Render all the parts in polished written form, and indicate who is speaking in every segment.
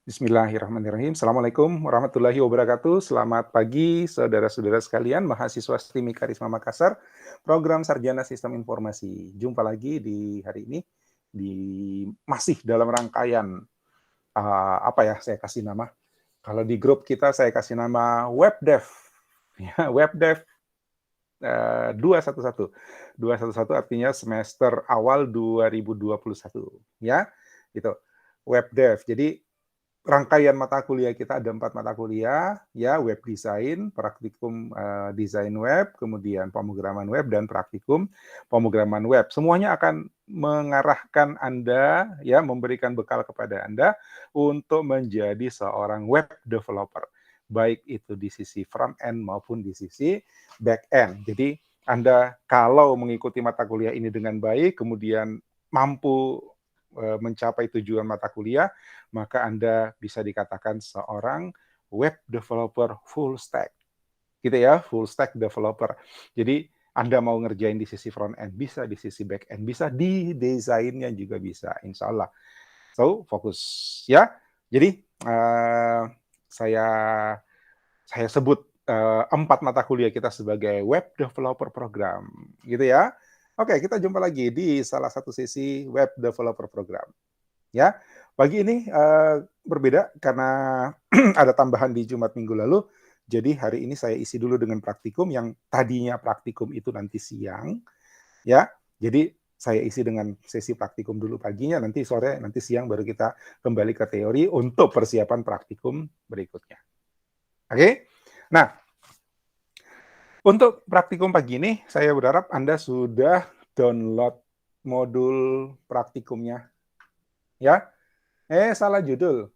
Speaker 1: Bismillahirrahmanirrahim. Assalamualaikum warahmatullahi wabarakatuh. Selamat pagi, saudara-saudara sekalian, mahasiswa STIMI Karisma Makassar, program Sarjana Sistem Informasi. Jumpa lagi di hari ini, masih dalam rangkaian, apa ya, saya kasih nama. Kalau di grup kita, saya kasih nama WebDev. Ya, WebDev 211. 211 artinya semester awal 2021. Ya, gitu. WebDev. Jadi, rangkaian mata kuliah kita ada 4 mata kuliah, ya, web design, praktikum desain web, kemudian pemrograman web, dan praktikum pemrograman web. Semuanya akan mengarahkan Anda, ya, memberikan bekal kepada Anda untuk menjadi seorang web developer, baik itu di sisi front end maupun di sisi back end. Jadi, Anda kalau mengikuti mata kuliah ini dengan baik, kemudian mampu mencapai tujuan mata kuliah, maka Anda bisa dikatakan seorang web developer full stack. Gitu ya, full stack developer. Jadi Anda mau ngerjain di sisi front end bisa, di sisi back end bisa, di desainnya juga bisa, insya Allah. So, fokus ya. Jadi saya sebut 4 mata kuliah kita sebagai web developer program, gitu ya. Oke, kita jumpa lagi di salah satu sesi web developer program. Ya, pagi ini berbeda karena ada tambahan di Jumat minggu lalu. Jadi hari ini saya isi dulu dengan praktikum yang tadinya praktikum itu nanti siang, ya. Jadi saya isi dengan sesi praktikum dulu paginya, nanti sore, nanti siang baru kita kembali ke teori untuk persiapan praktikum berikutnya. Oke? Nah, untuk praktikum pagi ini, saya berharap Anda sudah download modul praktikumnya. Ya, salah judul.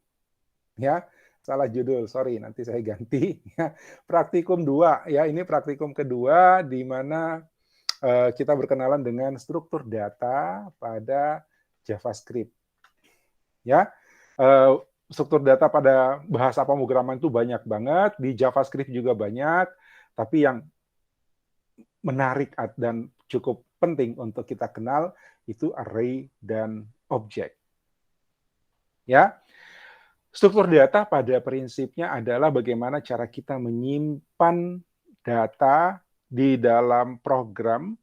Speaker 1: Ya, salah judul, sorry, nanti saya ganti. Ya, praktikum 2, ya, ini praktikum kedua di mana kita berkenalan dengan struktur data pada JavaScript. Ya, struktur data pada bahasa pemrograman itu banyak banget, di JavaScript juga banyak, tapi yang menarik dan cukup penting untuk kita kenal itu array dan objek. Ya, struktur data pada prinsipnya adalah bagaimana cara kita menyimpan data di dalam program,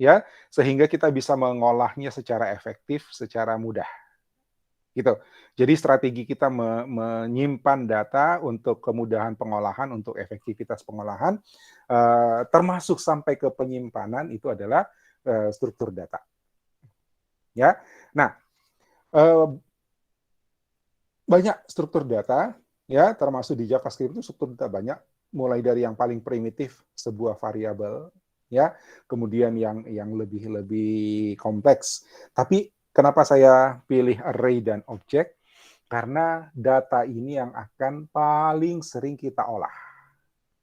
Speaker 1: ya, sehingga kita bisa mengolahnya secara efektif, secara mudah. Gitu. Jadi strategi kita menyimpan data untuk kemudahan pengolahan, untuk efektivitas pengolahan, termasuk sampai ke penyimpanan itu adalah struktur data. Ya, nah banyak struktur data, ya, termasuk di JavaScript itu struktur data banyak, mulai dari yang paling primitif sebuah variabel, ya, kemudian yang lebih kompleks. Tapi kenapa saya pilih array dan objek? Karena data ini yang akan paling sering kita olah.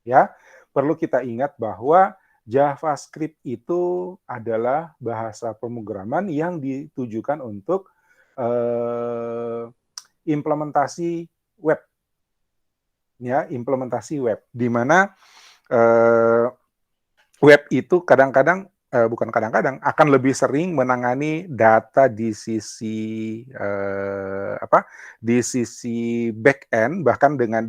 Speaker 1: Ya, perlu kita ingat bahwa JavaScript itu adalah bahasa pemrograman yang ditujukan untuk implementasi web, ya, implementasi web, di mana web itu kadang-kadang bukan kadang-kadang akan lebih sering menangani data di sisi di sisi back end, bahkan dengan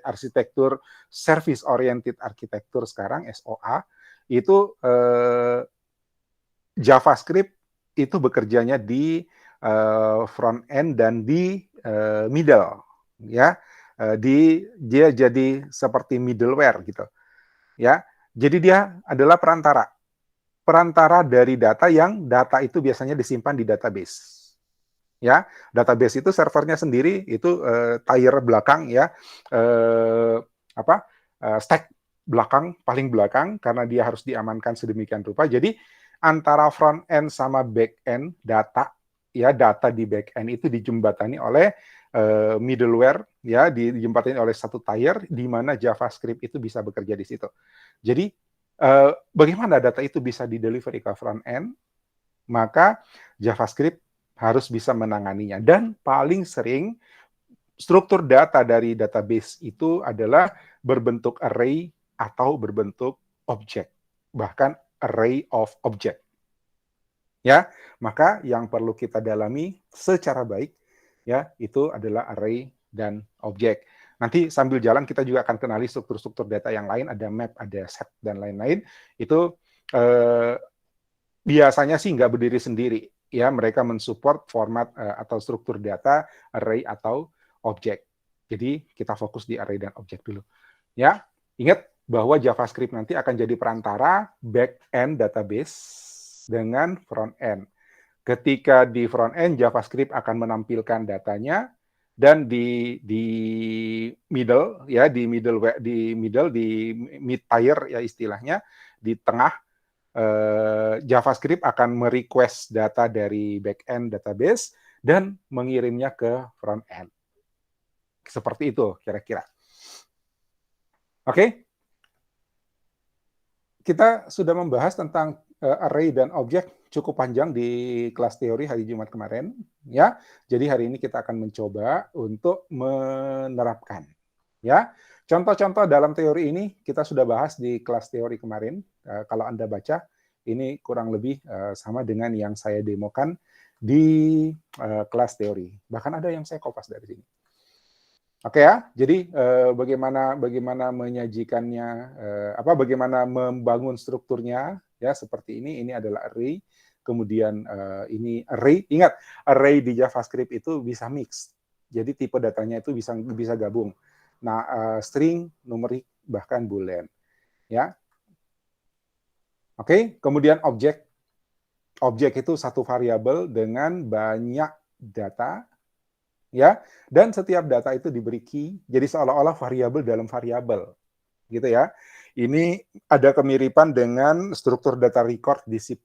Speaker 1: arsitektur service oriented architecture sekarang SOA itu JavaScript itu bekerjanya di front end dan di middle, ya, dia jadi seperti middleware gitu, ya. Jadi dia adalah perantara dari data yang data itu biasanya disimpan di database. Ya, database itu servernya sendiri itu tier belakang, ya, stack belakang, paling belakang, karena dia harus diamankan sedemikian rupa. Jadi antara front end sama back end data, ya, data di back end itu dijembatani oleh middleware, ya, dijembatani oleh satu tier di mana JavaScript itu bisa bekerja di situ. Jadi bagaimana data itu bisa di-delivery ke front end? Maka JavaScript harus bisa menanganinya. Dan paling sering struktur data dari database itu adalah berbentuk array atau berbentuk objek, bahkan array of object. Ya, maka yang perlu kita dalami secara baik ya, itu adalah array dan objek. Nanti sambil jalan kita juga akan kenali struktur-struktur data yang lain, ada map, ada set, dan lain-lain. Itu biasanya sih nggak berdiri sendiri, ya, mereka mensupport format atau struktur data, array atau objek. Jadi kita fokus di array dan objek dulu. Ya, ingat bahwa JavaScript nanti akan jadi perantara back-end database dengan front-end. Ketika di front-end, JavaScript akan menampilkan datanya, dan di middle, ya, di mid tier, ya istilahnya, di tengah, JavaScript akan merequest data dari back-end database dan mengirimnya ke front-end. Seperti itu kira-kira. Oke? Kita sudah membahas tentang array dan objek cukup panjang di kelas teori hari Jumat kemarin, ya. Jadi hari ini kita akan mencoba untuk menerapkan, ya. Contoh-contoh dalam teori ini kita sudah bahas di kelas teori kemarin. Kalau Anda baca, ini kurang lebih sama dengan yang saya demokan di kelas teori. Bahkan ada yang saya kopas dari sini. Oke ya, jadi bagaimana menyajikannya, bagaimana membangun strukturnya, ya, seperti ini. Ini adalah array, kemudian ini array. Ingat, array di JavaScript itu bisa mix. Jadi tipe datanya itu bisa gabung. Nah, string, numerik, bahkan boolean, ya. Oke, kemudian objek. Objek itu satu variabel dengan banyak data, ya, dan setiap data itu diberi key, jadi seolah-olah variabel dalam variabel, gitu ya. Ini ada kemiripan dengan struktur data record di C++,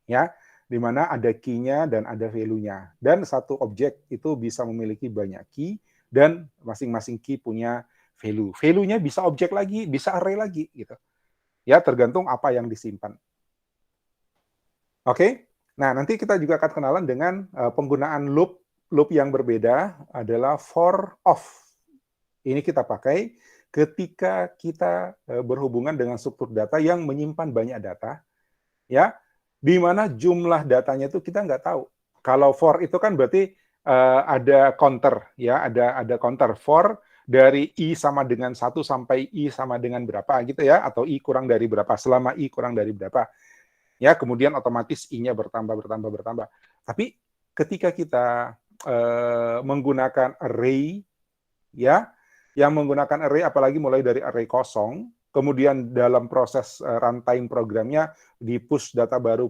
Speaker 1: ya, di mana ada key-nya dan ada value-nya, dan satu objek itu bisa memiliki banyak key, dan masing-masing key punya value. Value-nya bisa objek lagi, bisa array lagi, gitu. Ya, tergantung apa yang disimpan. Oke, nah nanti kita juga akan kenalan dengan penggunaan loop. Loop yang berbeda adalah for of. Ini kita pakai ketika kita berhubungan dengan struktur data yang menyimpan banyak data, ya, di mana jumlah datanya itu kita nggak tahu. Kalau for itu kan berarti ada counter, ya, ada counter for dari i sama dengan 1 sampai i sama dengan berapa, gitu ya, atau i kurang dari berapa, selama i kurang dari berapa. Ya, kemudian otomatis i-nya bertambah. Tapi ketika kita menggunakan array, ya, yang menggunakan array, apalagi mulai dari array kosong, kemudian dalam proses runtime programnya di push data baru,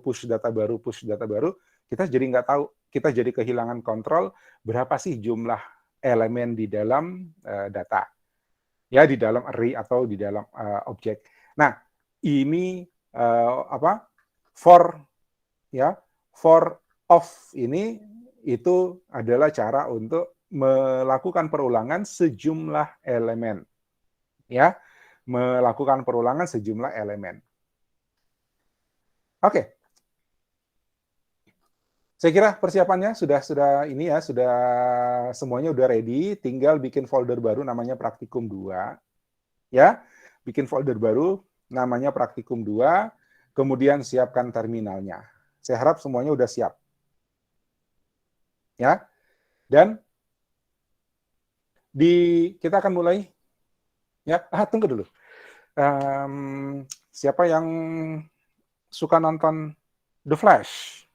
Speaker 1: kita jadi nggak tahu, kita jadi kehilangan kontrol berapa sih jumlah elemen di dalam data, ya, di dalam array atau di dalam objek. Nah, ini for, ya, for of ini itu adalah cara untuk melakukan perulangan sejumlah elemen, ya, melakukan perulangan sejumlah elemen. Oke, saya kira persiapannya sudah ini ya, sudah semuanya udah ready, tinggal bikin folder baru namanya Praktikum 2, ya, bikin folder baru namanya Praktikum 2, kemudian siapkan terminalnya. Saya harap semuanya udah siap, ya. Dan kita akan mulai, ya. Tunggu dulu. Siapa yang suka nonton The Flash?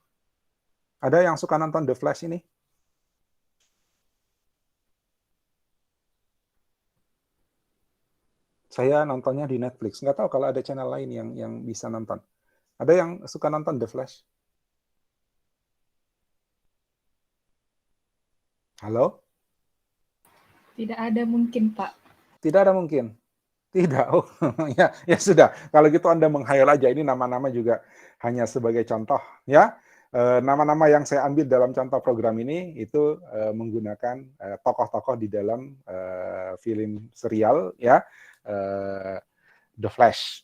Speaker 1: Ada yang suka nonton The Flash ini? Saya nontonnya di Netflix. Nggak tahu kalau ada channel lain yang bisa nonton. Ada yang suka nonton The Flash? Halo?
Speaker 2: Tidak ada mungkin, Pak.
Speaker 1: Tidak ada mungkin. Tidak. Oh, ya sudah. Kalau gitu Anda menghayal aja. Ini nama-nama juga hanya sebagai contoh, ya. Nama-nama yang saya ambil dalam contoh program ini itu menggunakan tokoh-tokoh di dalam film serial, ya, The Flash.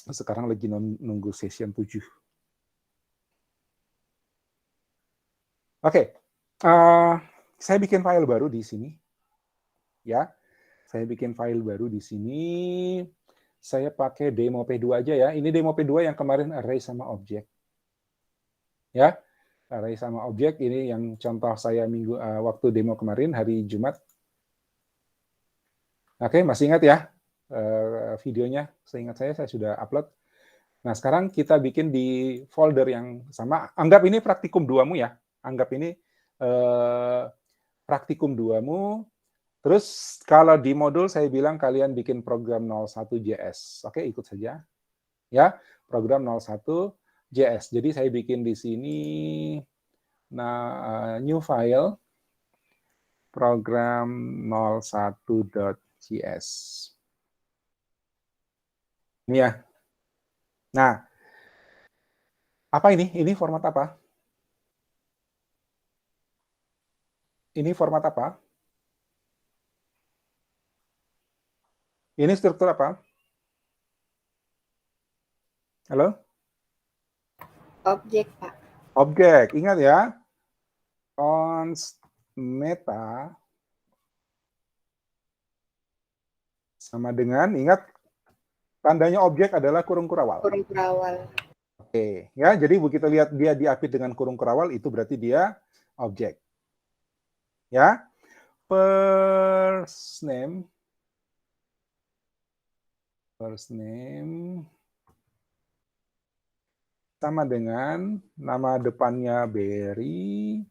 Speaker 1: Sekarang lagi nunggu season 7. Oke, saya bikin file baru di sini, ya. Saya bikin file baru di sini. Saya pakai demo P2 aja ya. Ini demo P2 yang kemarin array sama objek. Ya. array sama objek. Ini yang contoh saya waktu demo kemarin, hari Jumat. Oke, masih ingat ya videonya? Seingat saya sudah upload. Nah, sekarang kita bikin di folder yang sama. Anggap ini praktikum 2-mu ya. Anggap ini praktikum 2-mu. Terus kalau di modul saya bilang kalian bikin program 01JS. Oke, ikut saja. Ya, program 01JS. Jadi saya bikin di sini new file program 01.js. Ini ya. Nah, apa ini? Ini format apa? Ini format apa? Ini struktur apa? Halo?
Speaker 2: Objek, Pak.
Speaker 1: Objek. Ingat ya. Const meta sama dengan, ingat, tandanya objek adalah kurung kurawal.
Speaker 2: Kurung kurawal.
Speaker 1: Oke, ya. Jadi begitu lihat dia diapit dengan kurung kurawal, itu berarti dia objek. Ya. First name sama dengan nama depannya Berry.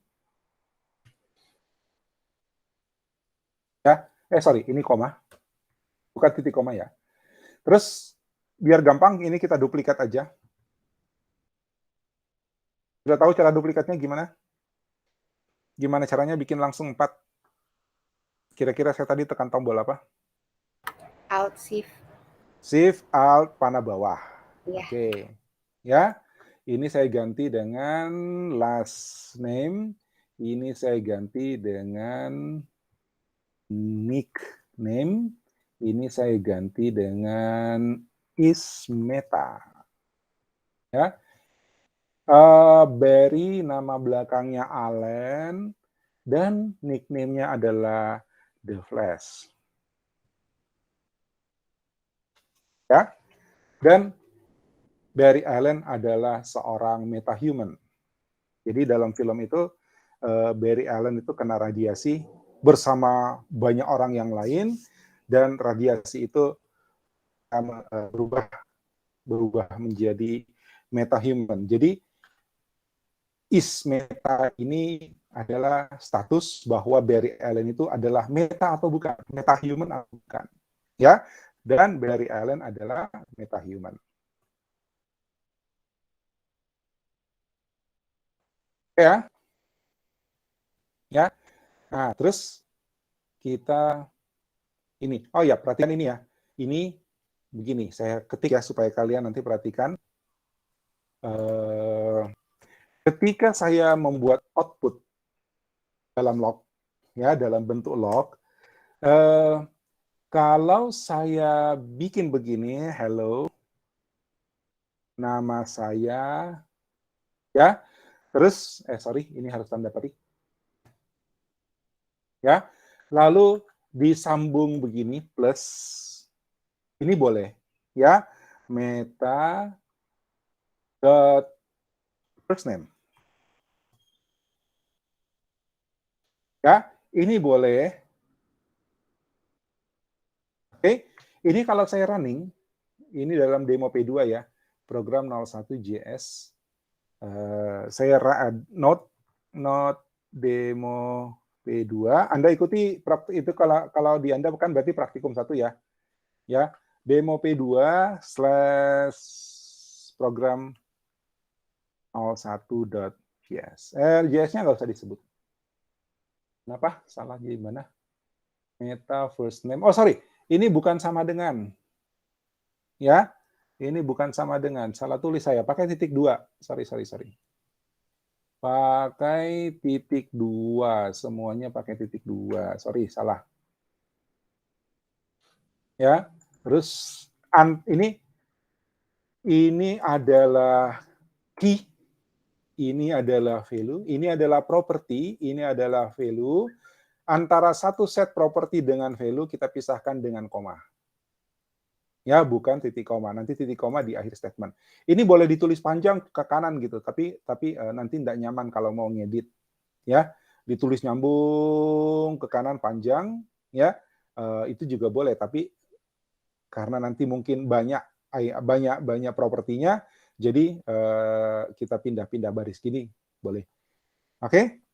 Speaker 1: Ya, sorry, ini koma. Bukan titik koma ya. Terus, biar gampang, ini kita duplikat aja. Sudah tahu cara duplikatnya gimana? Gimana caranya bikin langsung 4? Kira-kira saya tadi tekan tombol apa?
Speaker 2: Alt Shift.
Speaker 1: Shift, Alt, panah bawah.
Speaker 2: Ya.
Speaker 1: Oke. Ya, ini saya ganti dengan last name. Ini saya ganti dengan nickname. Ini saya ganti dengan ismeta. Ya. Berry, nama belakangnya Allen, dan nickname-nya adalah The Flash. Ya. Dan Barry Allen adalah seorang metahuman. Jadi dalam film itu Barry Allen itu kena radiasi bersama banyak orang yang lain, dan radiasi itu berubah menjadi metahuman. Jadi meta ini adalah status bahwa Barry Allen itu adalah meta atau bukan, metahuman atau bukan. Ya, dan Barry Allen adalah metahuman. Ya. Ya. Nah, terus kita ini. Oh ya, perhatikan ini ya. Ini begini, saya ketik ya supaya kalian nanti perhatikan. Ketika saya membuat output dalam log, ya, dalam bentuk log, kalau saya bikin begini, hello, nama saya, ya, terus, sorry, ini harus tanda petik, ya, lalu disambung begini, plus, ini boleh, ya, meta dot first name. Ya, ini boleh. Oke, ini kalau saya running, ini dalam demo P2 ya, program 01JS. Saya note demo P2. Anda ikuti itu kalau di Anda bukan berarti praktikum 1 ya. Ya, demo P2 / program 01.js. JS-nya nggak usah disebut. Kenapa? Salah gimana? Meta first name. Oh, sorry. Ini bukan sama dengan. Ya. Ini bukan sama dengan. Salah tulis saya. Pakai titik 2. Sorry. Pakai titik 2. Semuanya pakai titik 2. Sorry, salah. Ya. Terus ini adalah key. Ini adalah value, ini adalah property, ini adalah value. Antara satu set property dengan value kita pisahkan dengan koma. Ya, bukan titik koma. Nanti titik koma di akhir statement. Ini boleh ditulis panjang ke kanan gitu, tapi nanti nggak nyaman kalau mau ngedit, ya. Ditulis nyambung ke kanan panjang, ya, itu juga boleh, tapi karena nanti mungkin banyak propertinya, jadi kita pindah-pindah baris gini, boleh. Oke?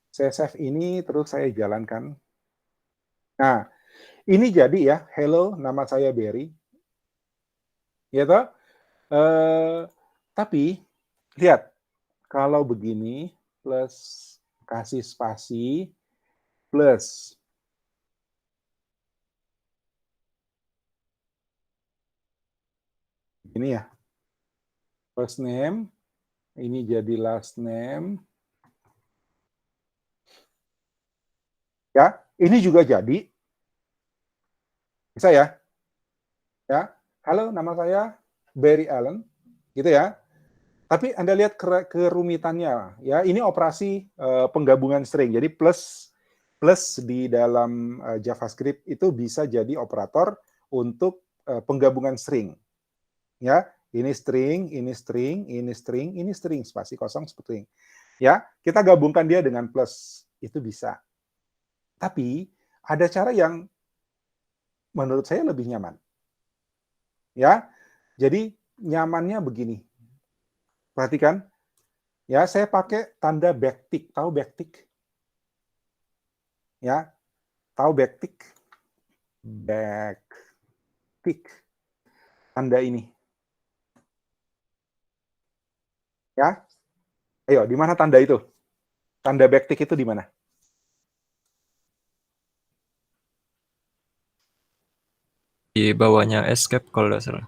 Speaker 1: Saya save ini, terus saya jalankan. Nah, ini jadi ya, hello, nama saya Berry. Ya toh? Tapi, lihat, kalau begini, plus kasih spasi, plus ini ya, first name, ini jadi last name. Ya, ini juga jadi. Bisa ya? Ya, halo, nama saya Barry Allen, gitu ya. Tapi Anda lihat kerumitannya, ya. Ini operasi penggabungan string. Jadi plus di dalam JavaScript itu bisa jadi operator untuk penggabungan string. Ya, ini string, ini string, ini string, ini string, spasi kosong string. Ya, kita gabungkan dia dengan plus, itu bisa. Tapi ada cara yang menurut saya lebih nyaman. Ya, jadi nyamannya begini. Perhatikan, ya, saya pakai tanda backtick. Tahu backtick? Ya, tahu backtick? Backtick. Tanda ini. Ya, ayo, di mana tanda itu? Tanda backtick itu di mana?
Speaker 3: Di bawahnya escape kalau nggak salah.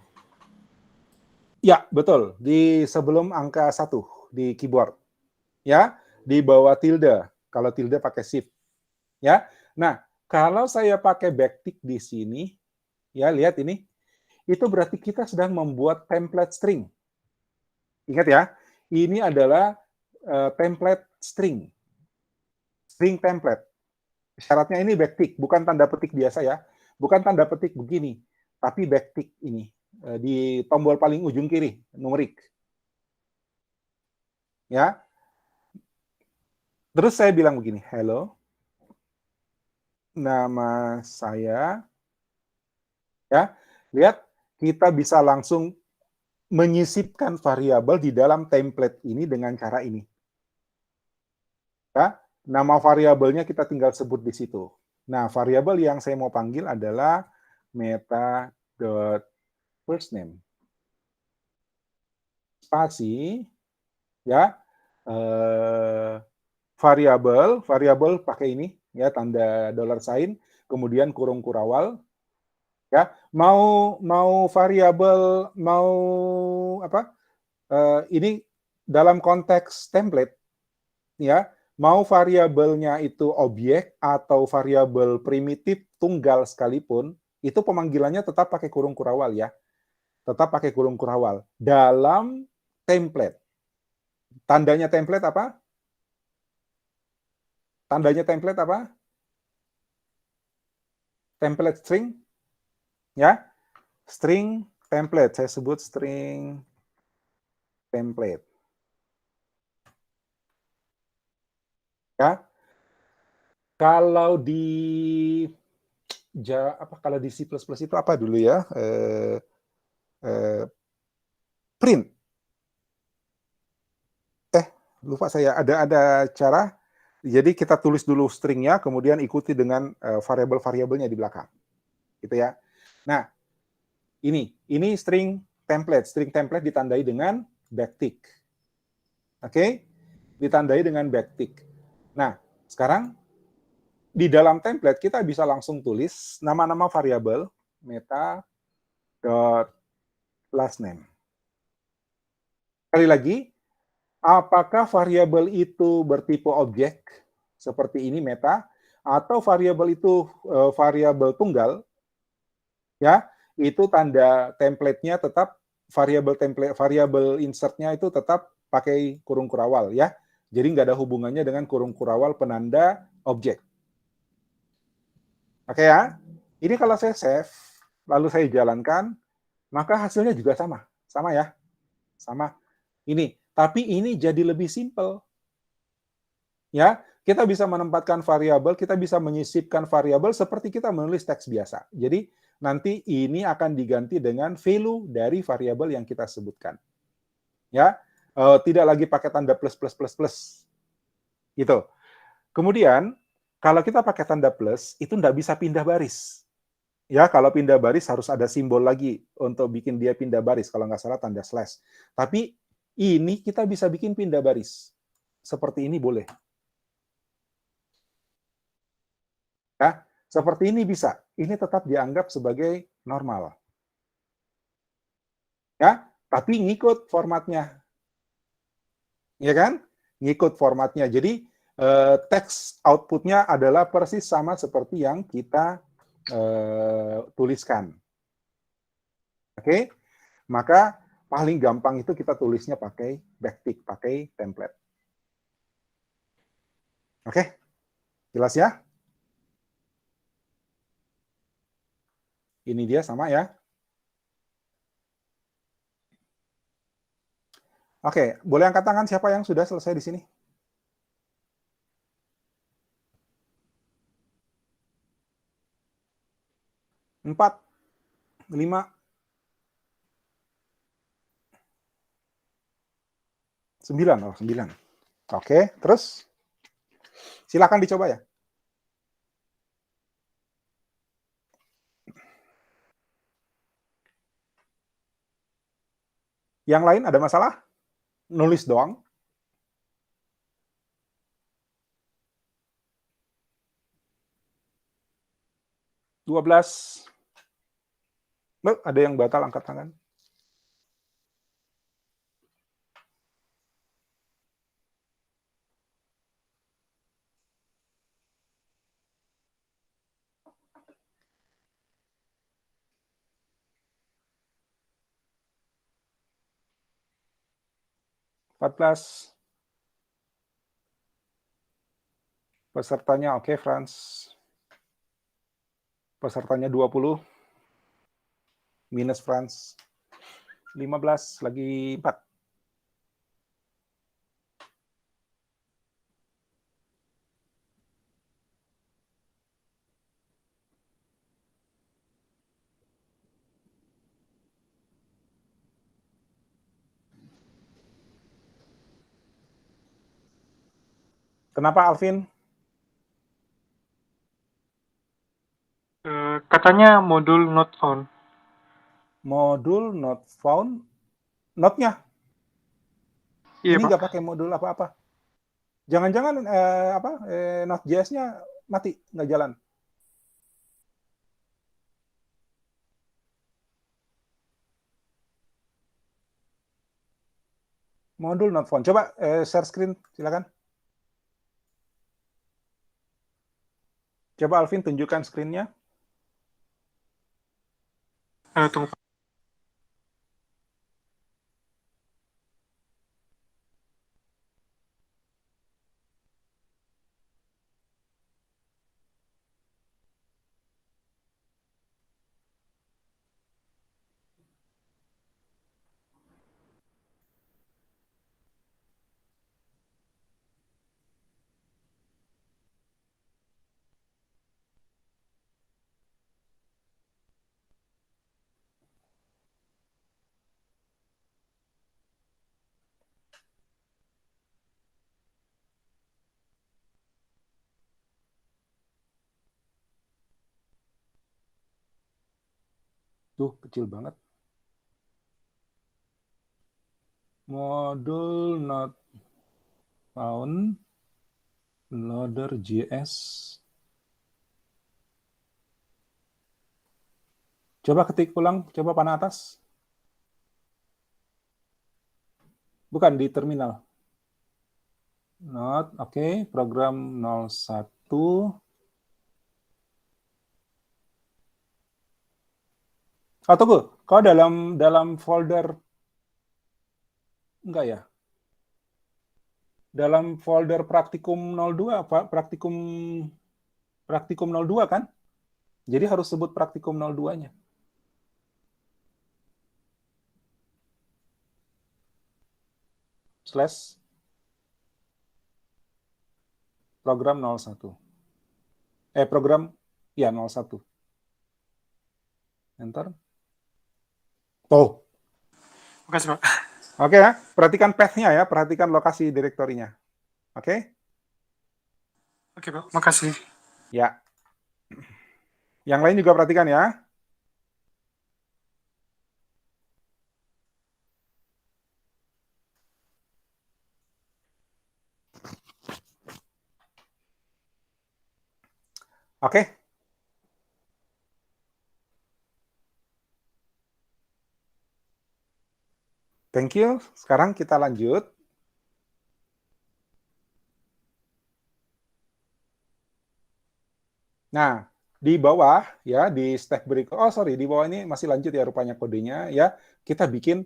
Speaker 1: Ya, betul. Di sebelum angka 1 di keyboard. Ya, di bawah tilde. Kalau tilde pakai shift. Ya. Nah, kalau saya pakai backtick di sini, ya, lihat ini, itu berarti kita sedang membuat template string. Ingat ya, ini adalah template string. String template. Syaratnya ini backtick, bukan tanda petik biasa ya. Bukan tanda petik begini, tapi backtick ini. Di tombol paling ujung kiri, numerik. Ya. Terus saya bilang begini, hello, nama saya, ya, lihat, kita bisa langsung menyisipkan variabel di dalam template ini dengan cara ini. Ya, nama variabelnya kita tinggal sebut di situ. Nah, variabel yang saya mau panggil adalah meta.firstName. Spasi, ya, variabel pakai ini, ya, tanda $sign, kemudian kurung kurawal, ya, mau variabel, mau apa, ini dalam konteks template, ya, mau variabelnya itu objek atau variabel primitif tunggal sekalipun, itu pemanggilannya tetap pakai kurung kurawal ya, tetap pakai kurung kurawal dalam template. Tandanya template apa? Tandanya template apa? Template string, ya, string template. Saya sebut string template. Ya, kalau di kalau di C++ itu apa dulu ya? Print. Lupa saya. Ada cara. Jadi kita tulis dulu stringnya, kemudian ikuti dengan variabel-variabelnya di belakang, gitu ya. Nah, ini string template. String template ditandai dengan backtick. Oke? Ditandai dengan backtick. Nah, sekarang di dalam template kita bisa langsung tulis nama-nama variabel meta.lastName. Sekali lagi, apakah variabel itu bertipe objek seperti ini meta, atau variabel itu variabel tunggal, ya, itu tanda template-nya tetap variabel insertnya itu tetap pakai kurung kurawal ya. Jadi nggak ada hubungannya dengan kurung kurawal penanda objek. Oke ya. Ini kalau saya save, lalu saya jalankan, maka hasilnya juga sama. Sama ya. Sama. Ini. Tapi ini jadi lebih simpel. Ya, kita bisa menempatkan variabel, kita bisa menyisipkan variabel seperti kita menulis teks biasa. Jadi, nanti ini akan diganti dengan value dari variabel yang kita sebutkan. Ya, tidak lagi pakai tanda plus, plus, plus, plus. Gitu. Kemudian, kalau kita pakai tanda plus, itu nggak bisa pindah baris. Ya, kalau pindah baris harus ada simbol lagi untuk bikin dia pindah baris, kalau nggak salah tanda slash. Tapi ini kita bisa bikin pindah baris. Seperti ini boleh. Ya, seperti ini bisa. Ini tetap dianggap sebagai normal. Ya, tapi ngikut formatnya. Ya kan? Ngikut formatnya. Jadi teks output-nya adalah persis sama seperti yang kita tuliskan. Oke? Maka paling gampang itu kita tulisnya pakai backtick, pakai template. Oke? Jelas ya? Ini dia sama ya. Oke, boleh angkat tangan siapa yang sudah selesai di sini? Empat, 5, 9. Oh, 9. Oke, terus silakan dicoba ya. Yang lain ada masalah? Nulis doang? $12. Ada yang batal angkat tangan? $14. Pesertanya oke, Franz. Pesertanya 20. Minus Franz. 15, lagi 4. Kenapa, Alvin?
Speaker 4: Katanya modul not found.
Speaker 1: Modul not found. Not-nya?
Speaker 4: Iya,
Speaker 1: Ini
Speaker 4: Pak.
Speaker 1: nggak pakai modul apa-apa. Jangan-jangan Node.js-nya mati, nggak jalan. Modul not found. Coba share screen, silakan. Coba Alvin tunjukkan screen-nya.
Speaker 4: Tunggu, Pak.
Speaker 1: Tuh, kecil banget. Modul not found. Loader.js. Coba ketik ulang, coba panah atas. Bukan di terminal. Not, oke. Program 01. Oh, tunggu. Kau dalam folder enggak ya? Dalam folder praktikum 02, praktikum 02 kan? Jadi harus sebut praktikum 02-nya. slash program 01. Program ya 01. Enter. Tuh.
Speaker 4: Makasih, Pak.
Speaker 1: Oke ya, perhatikan path-nya ya, perhatikan lokasi direktorinya. Oke?
Speaker 4: Oke, Pak. Makasih.
Speaker 1: Ya. Yang lain juga perhatikan ya. Oke. Thank you. Sekarang kita lanjut. Nah, di bawah ya, di step berikut. Oh, sorry, di bawah ini masih lanjut ya rupanya kodenya ya. Kita bikin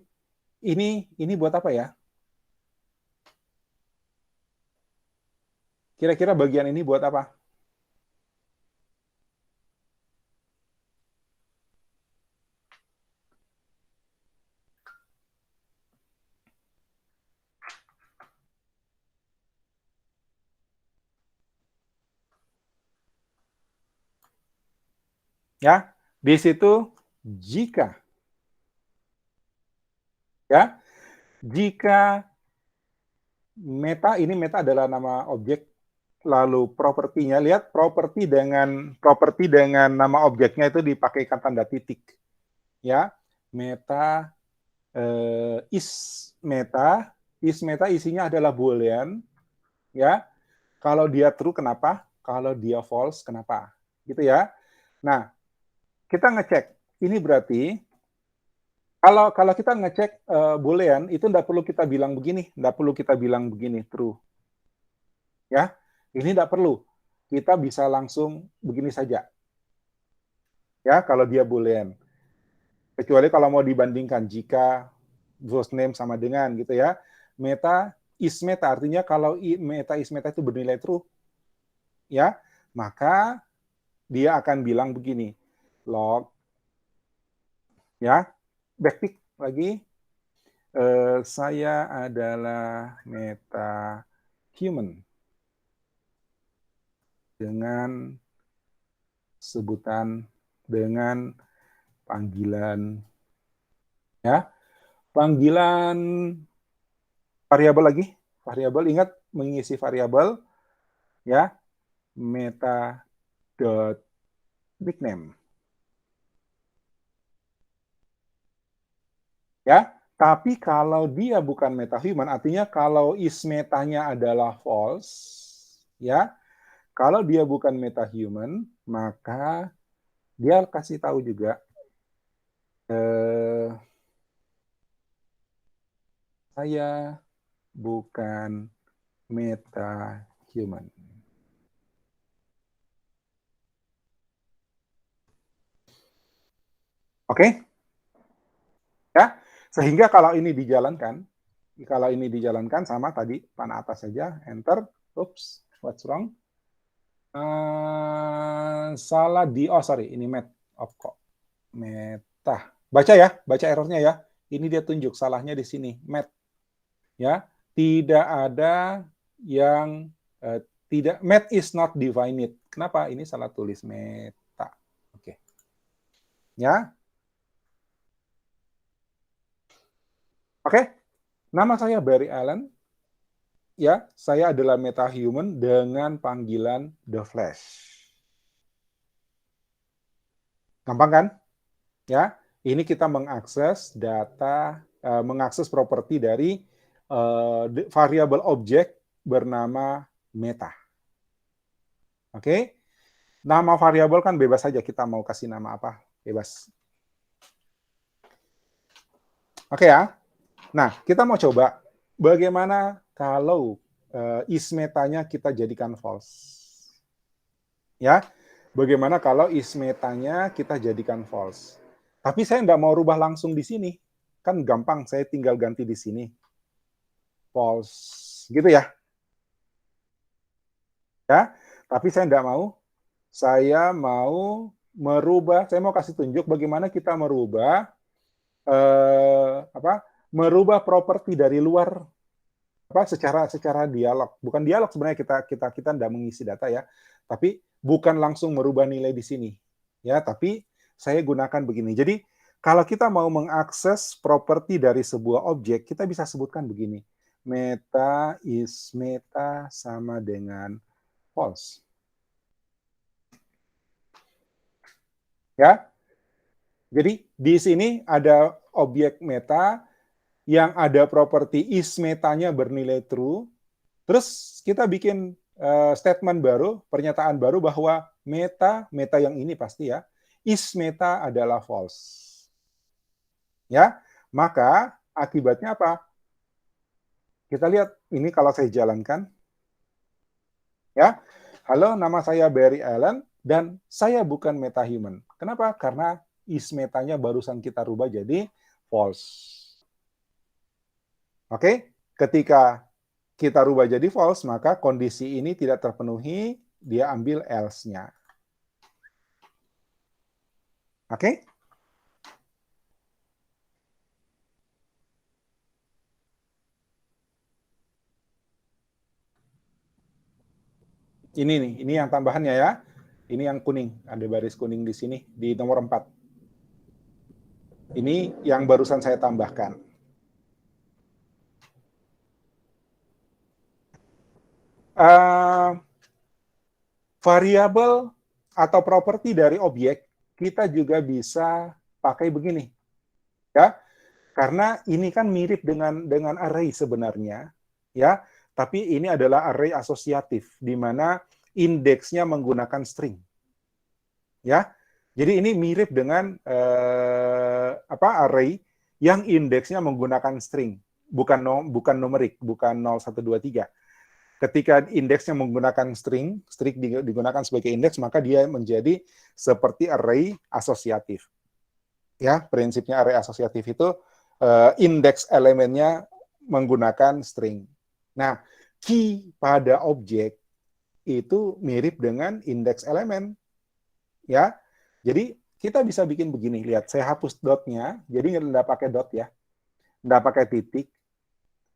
Speaker 1: ini buat apa ya? Kira-kira bagian ini buat apa? Ya, di situ jika ya, jika ini meta adalah nama objek, lalu propertinya, lihat properti dengan nama objeknya itu dipakaikan tanda titik. Ya, meta is meta isinya adalah boolean. Ya, kalau dia true kenapa? Kalau dia false kenapa? Gitu ya. Nah, kita ngecek. Ini berarti kalau kita ngecek boolean itu tidak perlu kita bilang begini, true. Ya, ini tidak perlu. Kita bisa langsung begini saja. Ya, kalau dia boolean. Kecuali kalau mau dibandingkan jika first name sama dengan gitu ya. Meta is meta artinya kalau meta is meta itu bernilai true, ya, maka dia akan bilang begini, log, ya, backtick lagi, saya adalah meta human dengan sebutan dengan panggilan, ya, panggilan variabel lagi, variabel, ingat mengisi variabel, ya, meta dot nickname. Ya, tapi kalau dia bukan meta human, artinya kalau is metanya adalah false, ya, kalau dia bukan meta human, maka dia kasih tahu juga saya bukan meta human. Oke? Ya, sehingga kalau ini dijalankan sama tadi panah atas saja, enter, oops, what's wrong? Salah ini met, kok meta. Baca ya, baca errornya ya. Ini dia tunjuk salahnya di sini, met. Ya, tidak ada yang tidak, met is not defined. Kenapa? Ini salah tulis meta. Oke. Ya. Oke. Nama saya Barry Allen. Ya, saya adalah meta human dengan panggilan The Flash. Gampang kan? Ya, ini kita mengakses data, mengakses properti dari variabel objek bernama meta. Oke? Nama variabel kan bebas saja, kita mau kasih nama apa, bebas. Oke ya? Nah, kita mau coba bagaimana kalau is metanya kita jadikan false. Ya, bagaimana kalau is metanya kita jadikan false. Tapi saya tidak mau rubah langsung di sini. Kan gampang, saya tinggal ganti di sini. False, gitu ya. Ya, tapi saya tidak mau. Saya mau merubah, saya mau kasih tunjuk bagaimana kita merubah merubah properti dari luar. secara dialog. Bukan dialog sebenarnya, kita tidak mengisi data ya, tapi bukan langsung merubah nilai di sini. Ya, tapi saya gunakan begini. Jadi kalau kita mau mengakses properti dari sebuah objek, kita bisa sebutkan begini. Meta sama dengan false. Ya. Jadi di sini ada objek meta yang ada properti metanya bernilai true. Terus kita bikin statement baru, pernyataan baru bahwa meta yang ini pasti ya, meta adalah false. Ya, maka akibatnya apa? Kita lihat ini kalau saya jalankan. Ya, halo, nama saya Barry Allen dan saya bukan metahuman. Kenapa? Karena metanya barusan kita rubah jadi false. Oke, ketika kita rubah jadi false, maka kondisi ini tidak terpenuhi, dia ambil else-nya. Oke? Ini nih, ini yang tambahannya ya. Ini yang kuning, ada baris kuning di sini, di nomor 4. Ini yang barusan saya tambahkan. Variabel atau properti dari objek, kita juga bisa pakai begini. Ya, karena ini kan mirip dengan array sebenarnya, ya. Tapi ini adalah array asosiatif, di mana indeksnya menggunakan string. Ya, jadi ini mirip dengan array yang indeksnya menggunakan string, bukan numerik, bukan 0, 1, 2, 3. Ketika indeksnya menggunakan string digunakan sebagai indeks, maka dia menjadi seperti array asosiatif. Ya, prinsipnya array asosiatif itu indeks elemennya menggunakan string. Nah, key pada objek itu mirip dengan indeks elemen. Ya, jadi kita bisa bikin begini. Lihat, saya hapus dotnya, jadi nggak pakai dot ya, nggak pakai titik.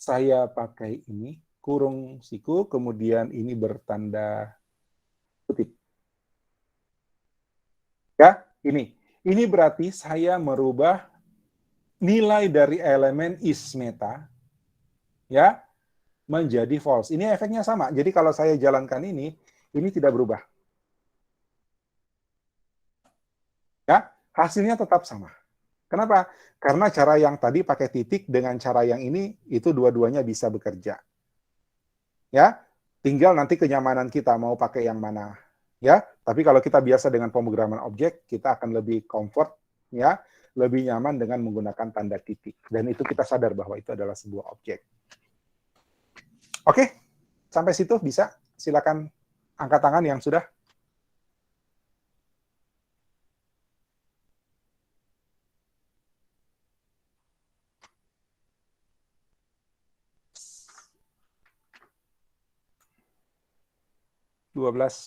Speaker 1: Saya pakai ini, kurung siku, kemudian ini bertanda kutip. Ya, ini. Ini berarti saya merubah nilai dari elemen meta ya menjadi false. Ini efeknya sama. Jadi kalau saya jalankan ini tidak berubah. Ya, hasilnya tetap sama. Kenapa? Karena cara yang tadi pakai titik dengan cara yang ini itu dua-duanya bisa bekerja. Ya, tinggal nanti kenyamanan kita mau pakai yang mana. Ya, tapi kalau kita biasa dengan pemrograman objek, kita akan lebih comfort ya, lebih nyaman dengan menggunakan tanda titik. Dan itu kita sadar bahwa itu adalah sebuah objek. Oke, sampai situ bisa. Silakan angkat tangan yang sudah.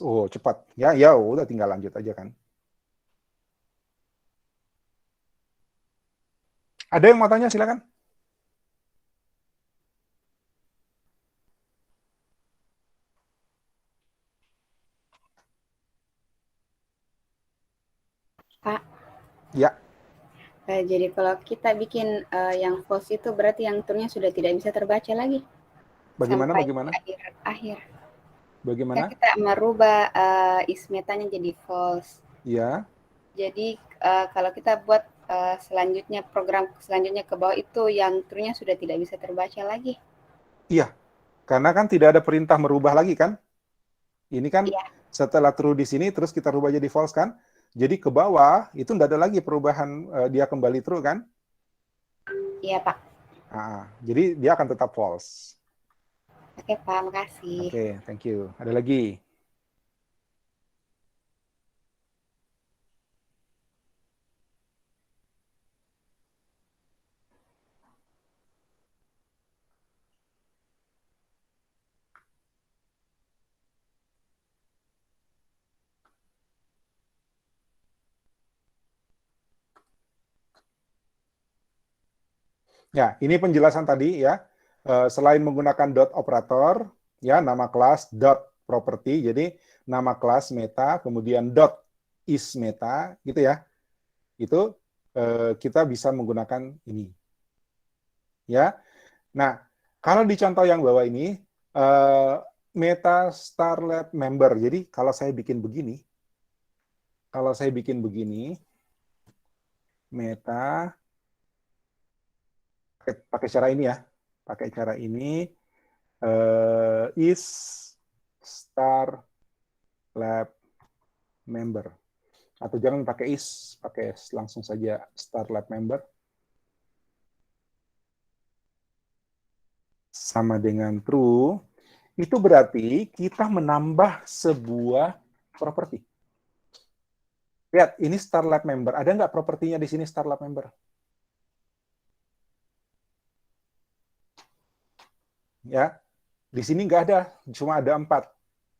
Speaker 1: Oh, cepat. Ya, udah tinggal lanjut aja kan. Ada yang mau tanya, silakan.
Speaker 2: Pak.
Speaker 1: Ya.
Speaker 2: Jadi kalau kita bikin yang false itu berarti yang true-nya sudah tidak bisa terbaca lagi.
Speaker 1: Bagaimana?
Speaker 2: Sampai akhir.
Speaker 1: Bagaimana?
Speaker 2: Kan kita merubah metanya jadi false.
Speaker 1: Ya.
Speaker 2: Jadi kalau kita buat selanjutnya, program selanjutnya ke bawah itu yang true-nya sudah tidak bisa terbaca lagi.
Speaker 1: Iya, karena kan tidak ada perintah merubah lagi kan? Ini kan
Speaker 2: iya.
Speaker 1: Setelah true di sini, terus kita rubah jadi false kan? Jadi ke bawah, itu tidak ada lagi perubahan dia kembali true kan?
Speaker 2: Iya, Pak.
Speaker 1: Jadi dia akan tetap false.
Speaker 2: Oke, Pak. Makasih.
Speaker 1: Oke, thank you. Ada lagi? Ya, ini penjelasan tadi ya. selain menggunakan dot operator, ya nama kelas dot property, jadi nama kelas meta, kemudian dot is meta, gitu ya. Itu kita bisa menggunakan ini. Ya. Nah, kalau di contoh yang bawah ini, meta Starlab member. Jadi kalau saya bikin begini, meta pakai cara ini ya, pakai cara ini is Starlab member. Atau jangan pakai is, pakai langsung saja Starlab member. Sama dengan true, itu berarti kita menambah sebuah properti. Lihat, ini Starlab member. Ada nggak propertinya di sini Starlab member? Ya, di sini nggak ada, cuma ada 4.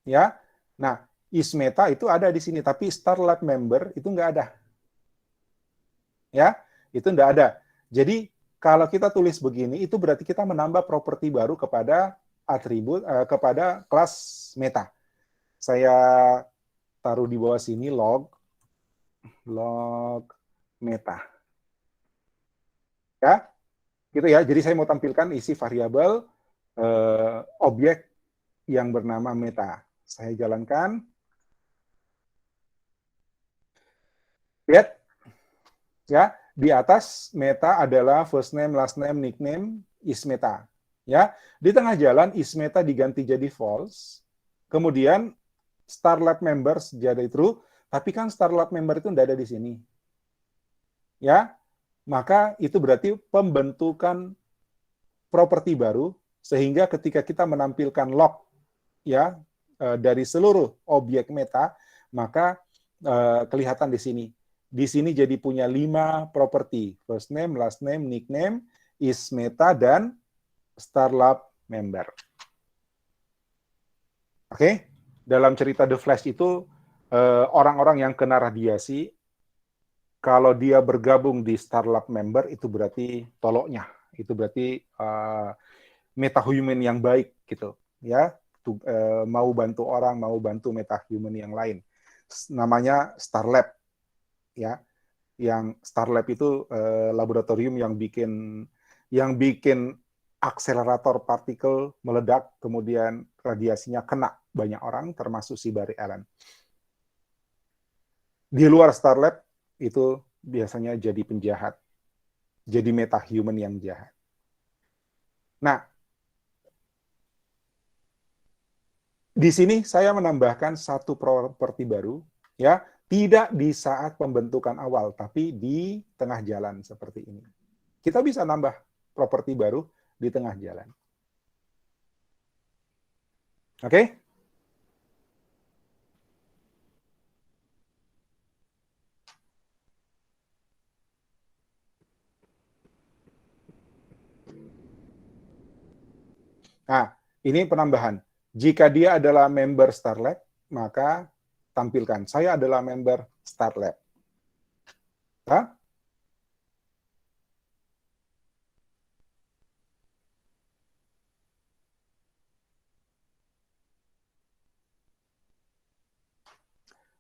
Speaker 1: Ya, nah ismeta itu ada di sini, tapi Starlab member itu nggak ada. Ya, itu nggak ada. Jadi kalau kita tulis begini, itu berarti kita menambah properti baru kepada atribut, kepada kelas meta. Saya taruh di bawah sini log meta. Ya, gitu ya. Jadi saya mau tampilkan isi variabel objek yang bernama meta. Saya jalankan. Lihat, ya, di atas meta adalah first name, last name, nickname, is meta. Ya, di tengah jalan is meta diganti jadi false. Kemudian Starlab members jadi true, tapi kan Starlab member itu tidak ada di sini. Ya, maka itu berarti pembentukan properti baru, sehingga ketika kita menampilkan log ya dari seluruh objek meta, maka kelihatan di sini. Di sini jadi punya 5 properti, first name, last name, nickname, is meta, dan Starlab member. Oke, dalam cerita The Flash itu orang-orang yang kena radiasi, kalau dia bergabung di Starlab member itu berarti toloknya, itu berarti metahuman yang baik gitu, ya, mau bantu orang, mau bantu metahuman yang lain. Namanya Starlab, ya, yang Starlab itu laboratorium yang bikin akselerator partikel meledak, kemudian radiasinya kena banyak orang, termasuk si Barry Allen. Di luar Starlab itu biasanya jadi penjahat, jadi metahuman yang jahat. Nah, di sini saya menambahkan satu properti baru, ya, tidak di saat pembentukan awal, tapi di tengah jalan seperti ini. Kita bisa nambah properti baru di tengah jalan. Oke? Nah, ini penambahan. Jika dia adalah member Starlab, maka tampilkan, saya adalah member Starlab. Nah,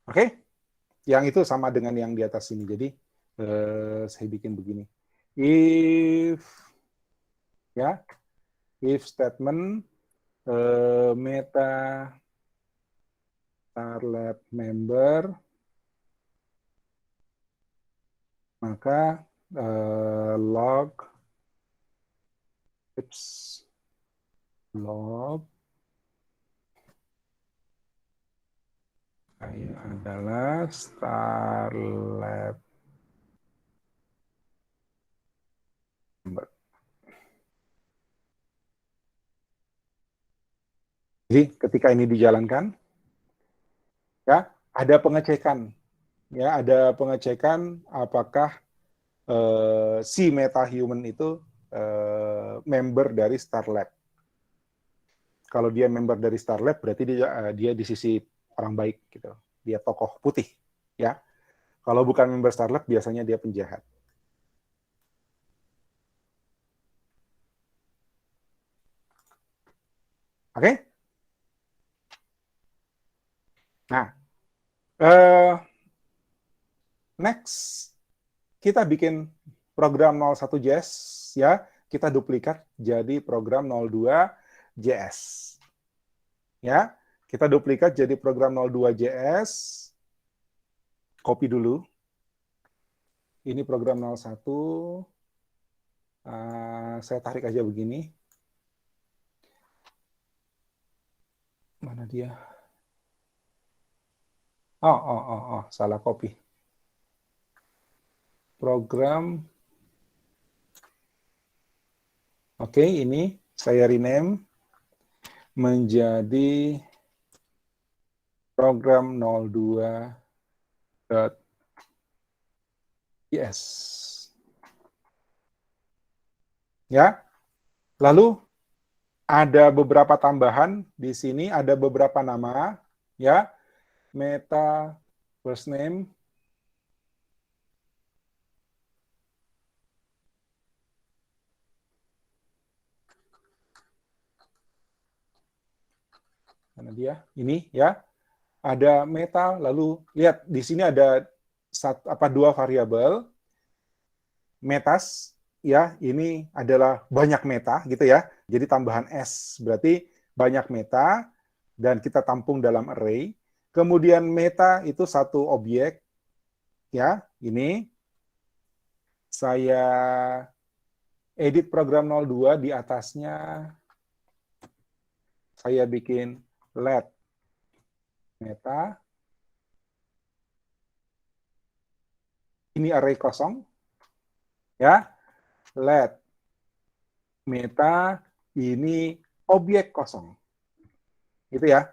Speaker 1: oke? Yang itu sama dengan yang di atas ini. Jadi, saya bikin begini. If statement meta Starlab member, maka log saya adalah Starlab member. Jadi ketika ini dijalankan, ya ada pengecekan, apakah si metahuman itu member dari Starlab. Kalau dia member dari Starlab, berarti dia di sisi orang baik gitu. Dia tokoh putih, ya. Kalau bukan member Starlab, biasanya dia penjahat. Oke? Nah, eh, next kita bikin program 01JS ya, kita duplikat jadi program 02JS. Ya, kita duplikat jadi program 02JS. Copy dulu. Ini program 01. Saya tarik aja begini. Mana dia? Salah copy. Program. Oke, ini saya rename menjadi program 02.js. Ya. Lalu ada beberapa tambahan di sini, ada beberapa nama, ya. Meta first name, mana dia? Ini ya. Ada meta, lalu lihat di sini ada dua variabel. Metas, ya, ini adalah banyak meta gitu ya. Jadi tambahan S berarti banyak meta dan kita tampung dalam array. Kemudian meta itu satu objek, ya. Ini saya edit program 02 di atasnya. Saya bikin let meta. Ini array kosong. Ya. Let meta ini objek kosong. Gitu ya.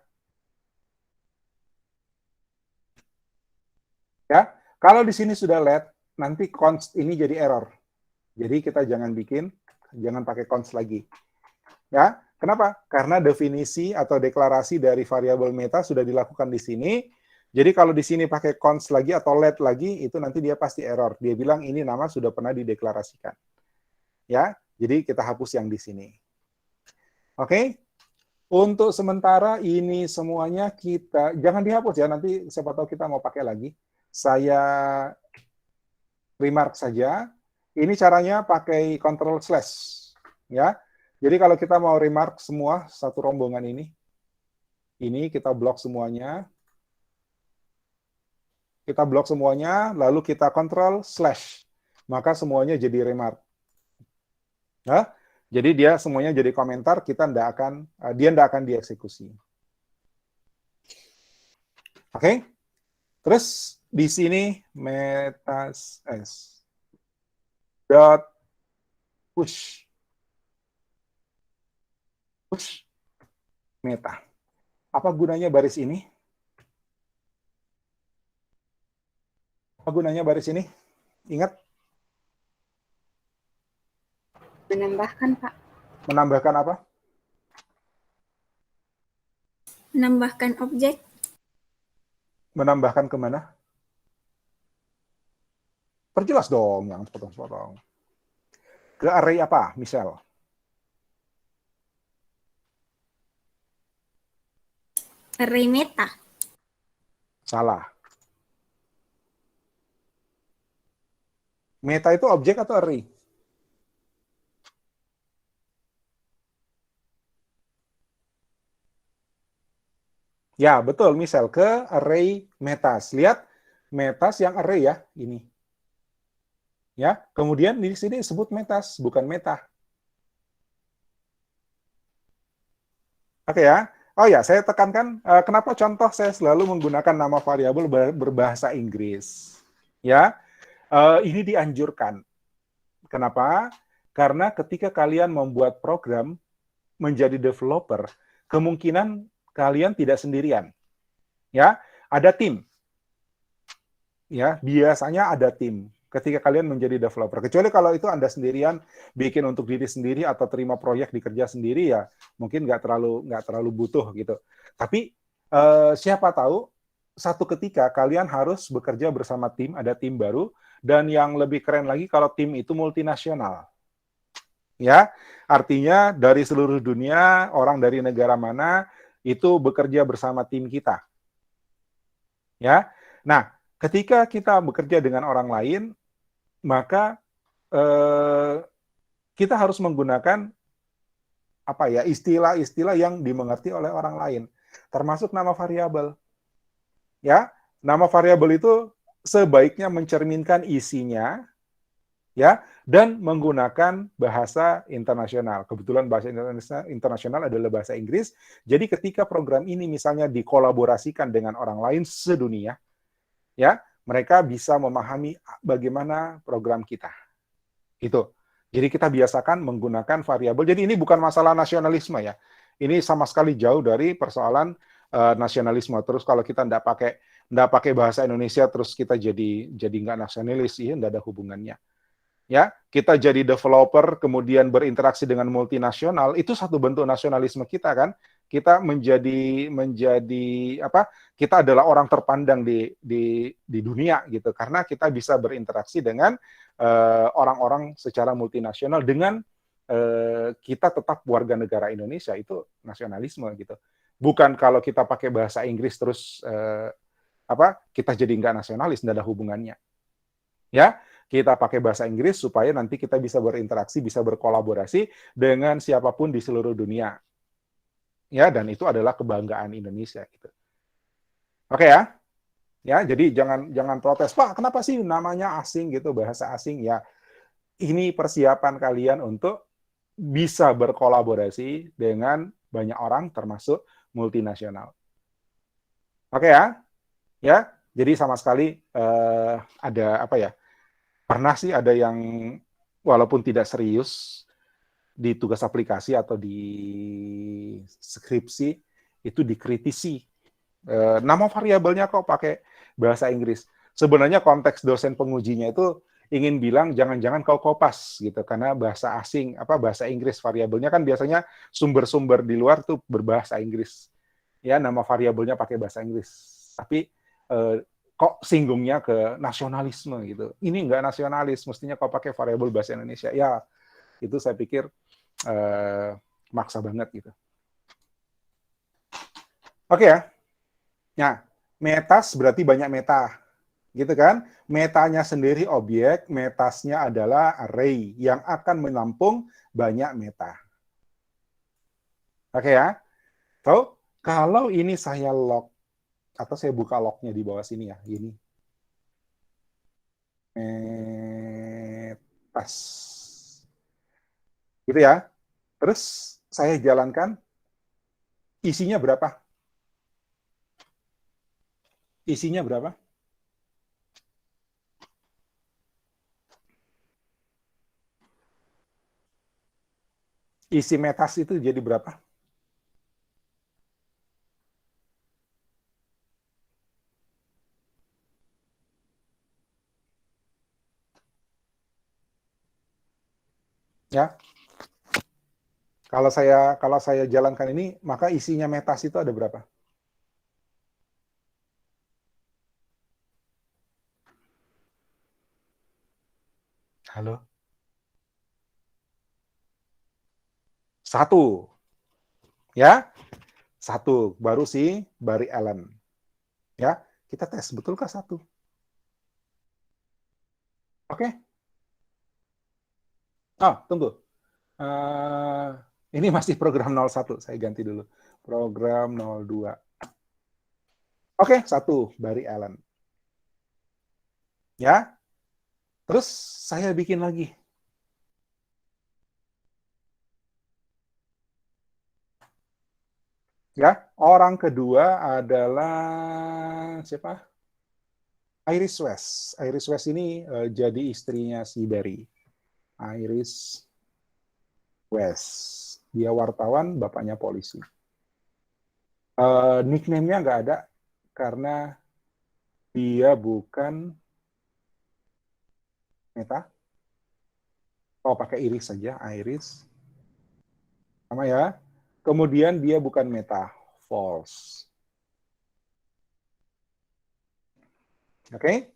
Speaker 1: Ya. Kalau di sini sudah let, nanti const ini jadi error. Jadi kita jangan pakai const lagi. Ya. Kenapa? Karena definisi atau deklarasi dari variabel meta sudah dilakukan di sini. Jadi kalau di sini pakai const lagi atau let lagi, itu nanti dia pasti error. Dia bilang ini nama sudah pernah dideklarasikan. Ya, jadi kita hapus yang di sini. Oke? Untuk sementara ini semuanya kita, jangan dihapus ya, nanti siapa tahu kita mau pakai lagi. Saya remark saja. Ini caranya pakai Ctrl/, ya. Jadi kalau kita mau remark semua satu rombongan ini kita blok semuanya. Kita blok semuanya, lalu kita Ctrl/, maka semuanya jadi remark. Nah, jadi dia semuanya jadi komentar, dia tidak akan dieksekusi. Oke? Terus di sini metas dot push meta. Apa gunanya baris ini? Apa gunanya baris ini? Ingat?
Speaker 2: Menambahkan, Pak.
Speaker 1: Menambahkan apa?
Speaker 5: Menambahkan objek.
Speaker 1: Menambahkan kemana? Perjelas dong, yang potong-potong. Ke array apa, misal?
Speaker 5: Array meta.
Speaker 1: Salah. Meta itu objek atau array? Ya, betul. Misal ke array metas. Lihat, metas yang array ya, ini. Ya, kemudian di sini disebut metas, bukan meta. Oke ya. Oh ya, saya tekankan kenapa contoh saya selalu menggunakan nama variabel berbahasa Inggris. Ya, ini dianjurkan. Kenapa? Karena ketika kalian membuat program menjadi developer, kemungkinan kalian tidak sendirian. Ya, ada tim. Ya, biasanya ada tim ketika kalian menjadi developer. Kecuali kalau itu Anda sendirian bikin untuk diri sendiri atau terima proyek dikerja sendiri, ya mungkin nggak terlalu butuh gitu. Tapi siapa tahu satu ketika kalian harus bekerja bersama tim, ada tim baru, dan yang lebih keren lagi kalau tim itu multinasional. Ya, artinya dari seluruh dunia, orang dari negara mana itu bekerja bersama tim kita. Ya. Nah, ketika kita bekerja dengan orang lain, maka kita harus menggunakan apa ya, istilah-istilah yang dimengerti oleh orang lain, termasuk nama variabel. Ya, nama variabel itu sebaiknya mencerminkan isinya, ya, dan menggunakan bahasa internasional. Kebetulan bahasa internasional adalah bahasa Inggris. Jadi ketika program ini misalnya dikolaborasikan dengan orang lain sedunia, ya, mereka bisa memahami bagaimana program kita. Itu. Jadi kita biasakan menggunakan variabel. Jadi ini bukan masalah nasionalisme ya. Ini sama sekali jauh dari persoalan nasionalisme. Terus kalau kita nggak pakai bahasa Indonesia, terus kita jadi nggak nasionalis, ya nggak ada hubungannya. Ya, kita jadi developer kemudian berinteraksi dengan multinasional, itu satu bentuk nasionalisme kita kan. Kita menjadi apa? Kita adalah orang terpandang di dunia gitu karena kita bisa berinteraksi dengan orang-orang secara multinasional dengan kita tetap warga negara Indonesia, itu nasionalisme gitu. Bukan kalau kita pakai bahasa Inggris terus kita jadi nggak nasionalis, nggak ada hubungannya. Ya, kita pakai bahasa Inggris supaya nanti kita bisa berinteraksi, bisa berkolaborasi dengan siapapun di seluruh dunia. Ya, dan itu adalah kebanggaan Indonesia gitu. Oke ya? Ya, jadi jangan protes, Pak, kenapa sih namanya asing gitu, bahasa asing? Ya, ini persiapan kalian untuk bisa berkolaborasi dengan banyak orang termasuk multinasional. Oke ya? Ya, jadi sama sekali ada apa ya? Pernah sih ada yang walaupun tidak serius di tugas aplikasi atau di skripsi itu dikritisi. Nama variabelnya kok pakai bahasa Inggris. Sebenarnya konteks dosen pengujinya itu ingin bilang jangan-jangan kau kopas gitu karena bahasa asing bahasa Inggris variabelnya kan biasanya sumber-sumber di luar tuh berbahasa Inggris. Ya, nama variabelnya pakai bahasa Inggris. Tapi kok singgungnya ke nasionalisme gitu. Ini enggak nasionalis, mestinya kau pakai variabel bahasa Indonesia. Ya, itu saya pikir maksa banget gitu. Oke ya. Nah, metas berarti banyak meta. Gitu kan? Metanya sendiri objek, metasnya adalah array yang akan menampung banyak meta. Oke ya. So, kalau ini saya log atau saya buka lognya di bawah sini ya, ini. Metas. Gitu ya. Terus saya jalankan, isinya berapa? Isinya berapa? Isi metas itu jadi berapa? Ya. Kalau saya jalankan ini, maka isinya metas itu ada berapa? Halo? 1. Ya. 1. Baru si Barry Allen. Ya. Kita tes, betulkah 1? Oke. Oh, tunggu. Ini masih program 01. Saya ganti dulu. Program 02. Oke, 1. Barry Allen. Ya. Terus saya bikin lagi. Ya, orang kedua adalah siapa? Iris West. Iris West ini jadi istrinya si Barry. Iris West. Dia wartawan, bapaknya polisi. Nickname-nya nggak ada karena dia bukan meta. Oh, pakai Iris saja, Iris. Sama ya. Kemudian dia bukan meta, false. Oke.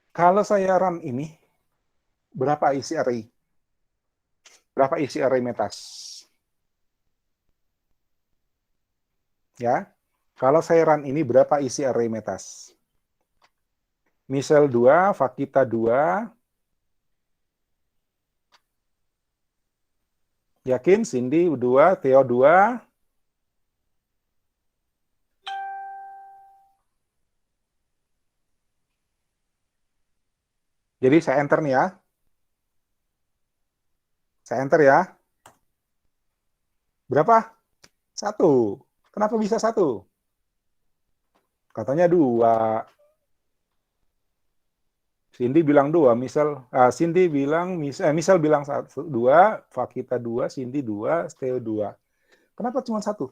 Speaker 1: Kalau saya run ini, berapa isi array? Berapa isi array metas? Ya, kalau saya run ini berapa isi array metas? Misal 2, Fakita 2. Yakin? Cindy 2, Theo 2. Jadi saya enter nih ya. Saya enter ya. Berapa? 1. Kenapa bisa 1? Katanya 2. Cindy bilang 2, Cindy bilang, misal bilang 2, Fakita 2, Cindy 2, Theo 2. Kenapa cuma 1?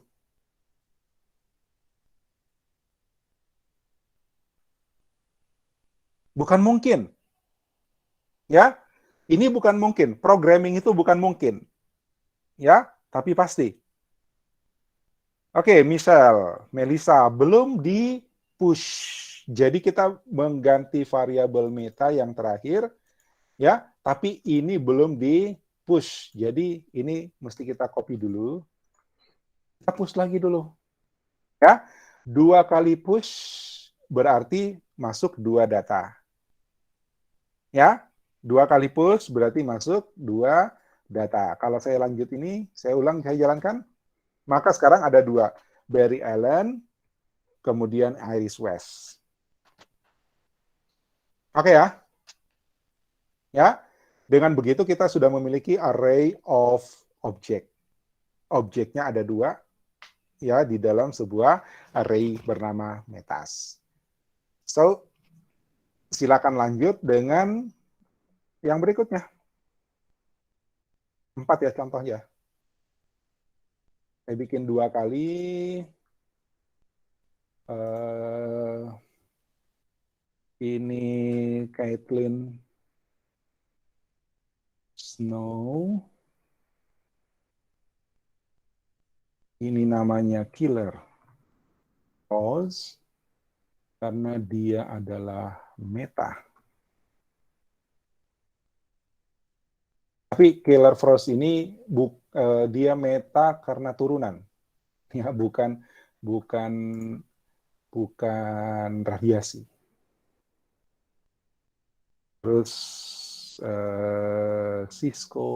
Speaker 1: Bukan mungkin. Ya, ini bukan mungkin. Programming itu bukan mungkin. Ya, tapi pasti. Oke, misal Melissa belum di push. Jadi kita mengganti variabel meta yang terakhir, ya, tapi ini belum di push. Jadi ini mesti kita copy dulu. Kita push lagi dulu. Ya, 2 kali push berarti masuk 2 data. Ya, 2 kali push berarti masuk 2 data. Kalau saya lanjut ini, saya ulang, saya jalankan. Maka sekarang ada 2. Barry Allen, kemudian Iris West. Oke ya. Ya, dengan begitu kita sudah memiliki array of object. Objeknya ada 2 ya di dalam sebuah array bernama metas. So, silakan lanjut dengan yang berikutnya. 4 ya contohnya. Saya bikin 2 kali. Ini Caitlin Snow. Ini namanya Killer Rose karena dia adalah meta. Tapi Killer Frost ini dia meta karena turunan, ya bukan radiasi. Terus Cisco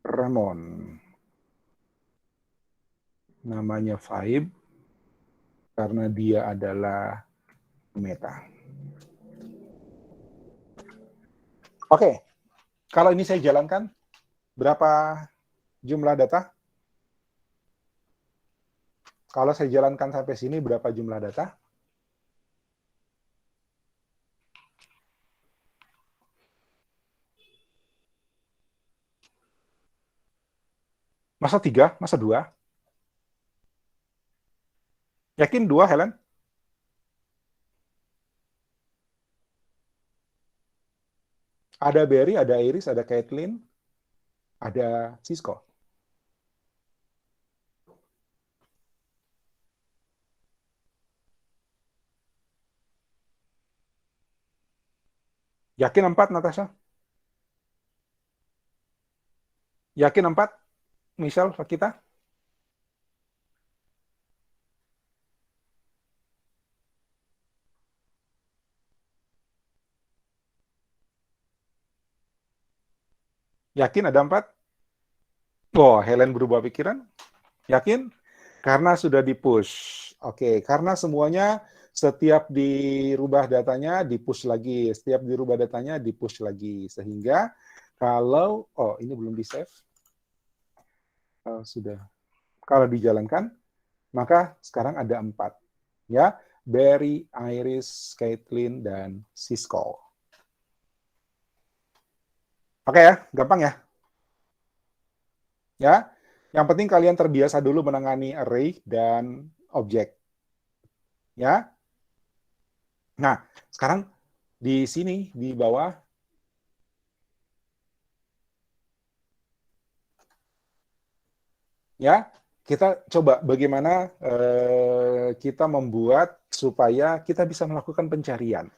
Speaker 1: Ramon, namanya Vibe karena dia adalah meta. Oke. Kalau ini saya jalankan, berapa jumlah data? Kalau saya jalankan sampai sini, berapa jumlah data? Masa 3? Masa 2? Yakin 2, Helen? Ada Barry, ada Iris, ada Caitlin, ada Cisco. Yakin 4, Natasha? Yakin 4? Misal, kita? Yakin ada 4? Oh, Helen berubah pikiran? Yakin? Karena sudah di-push. Oke, karena semuanya setiap dirubah datanya, di-push lagi. Setiap dirubah datanya, di-push lagi. Sehingga kalau, ini belum di-save. Sudah. Kalau dijalankan, maka sekarang ada 4. Ya, Barry, Iris, Caitlin, dan Cisco. Oke ya, gampang ya. Ya, yang penting kalian terbiasa dulu menangani array dan objek. Ya. Nah, sekarang di sini di bawah ya, kita coba bagaimana kita membuat supaya kita bisa melakukan pencarian.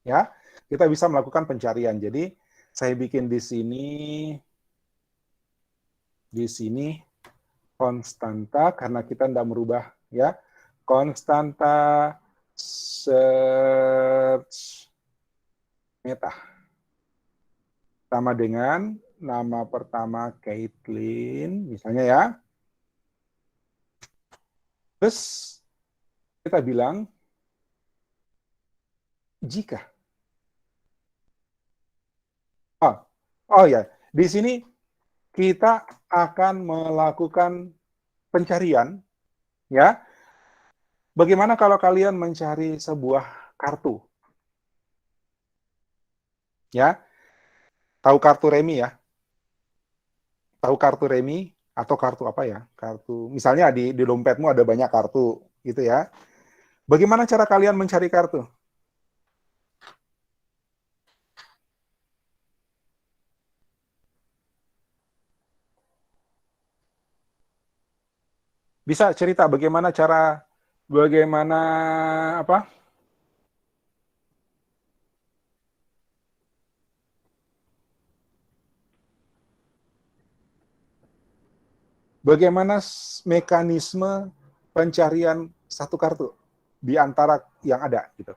Speaker 1: Ya, kita bisa melakukan pencarian. Jadi Saya bikin di sini konstanta karena kita tidak merubah ya. Konstanta search meta sama dengan nama pertama Caitlin misalnya ya. Terus kita bilang jika oh ya, di sini kita akan melakukan pencarian ya. Bagaimana kalau kalian mencari sebuah kartu? Ya. Tahu kartu remi ya? Tahu kartu remi atau kartu apa ya? Kartu misalnya di dompetmu ada banyak kartu gitu ya. Bagaimana cara kalian mencari kartu? Bisa cerita bagaimana apa? Bagaimana mekanisme pencarian satu kartu di antara yang ada gitu.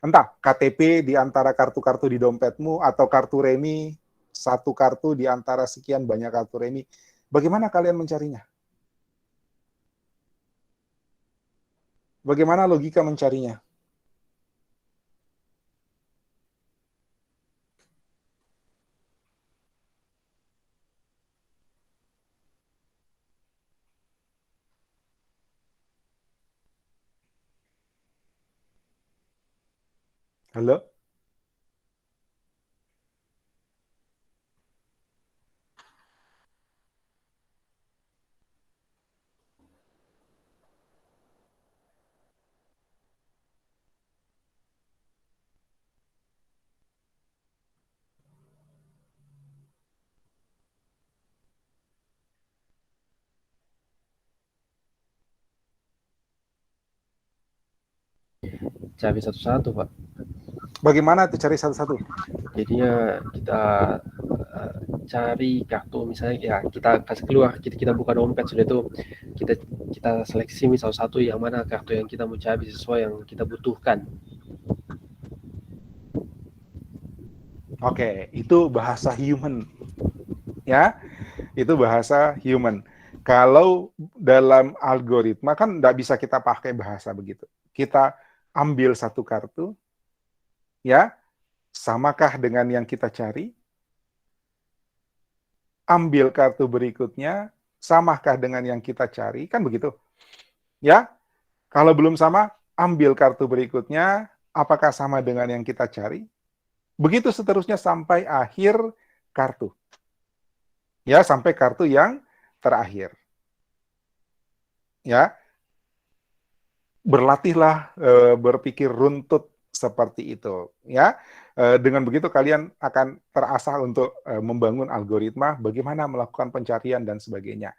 Speaker 1: Entah KTP di antara kartu-kartu di dompetmu atau kartu remi, satu kartu di antara sekian banyak kartu remi. Bagaimana kalian mencarinya? Bagaimana logika mencarinya? Halo?
Speaker 6: Cari satu-satu, Pak.
Speaker 1: Bagaimana tuh cari satu-satu?
Speaker 6: Jadinya kita cari kartu, misalnya ya kita kasih keluar, kita buka dompet, sudah itu kita seleksi misal satu yang mana kartu yang kita mau cari sesuai yang kita butuhkan.
Speaker 1: Oke, itu bahasa human. Ya, itu bahasa human. Kalau dalam algoritma kan nggak bisa kita pakai bahasa begitu. Kita ambil satu kartu, ya, samakah dengan yang kita cari? Ambil kartu berikutnya, samakah dengan yang kita cari? Kan begitu. Ya, kalau belum sama, ambil kartu berikutnya, apakah sama dengan yang kita cari? Begitu seterusnya sampai akhir kartu. Ya, sampai kartu yang terakhir. Ya, berlatihlah berpikir runtut seperti itu. Ya, dengan begitu kalian akan terasah untuk membangun algoritma bagaimana melakukan pencarian dan sebagainya.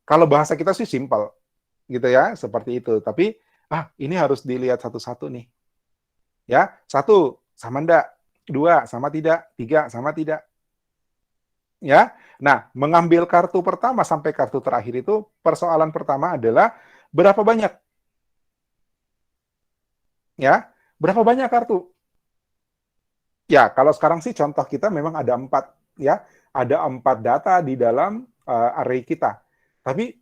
Speaker 1: Kalau bahasa kita sih simpel, gitu ya, seperti itu. Tapi ini harus dilihat satu-satu nih. Ya, satu sama enggak, dua sama tidak, tiga sama tidak. Ya, nah mengambil kartu pertama sampai kartu terakhir itu persoalan pertama adalah berapa banyak? Ya, berapa banyak kartu? Ya, kalau sekarang sih contoh kita memang ada 4, ya, ada 4 data di dalam array kita. Tapi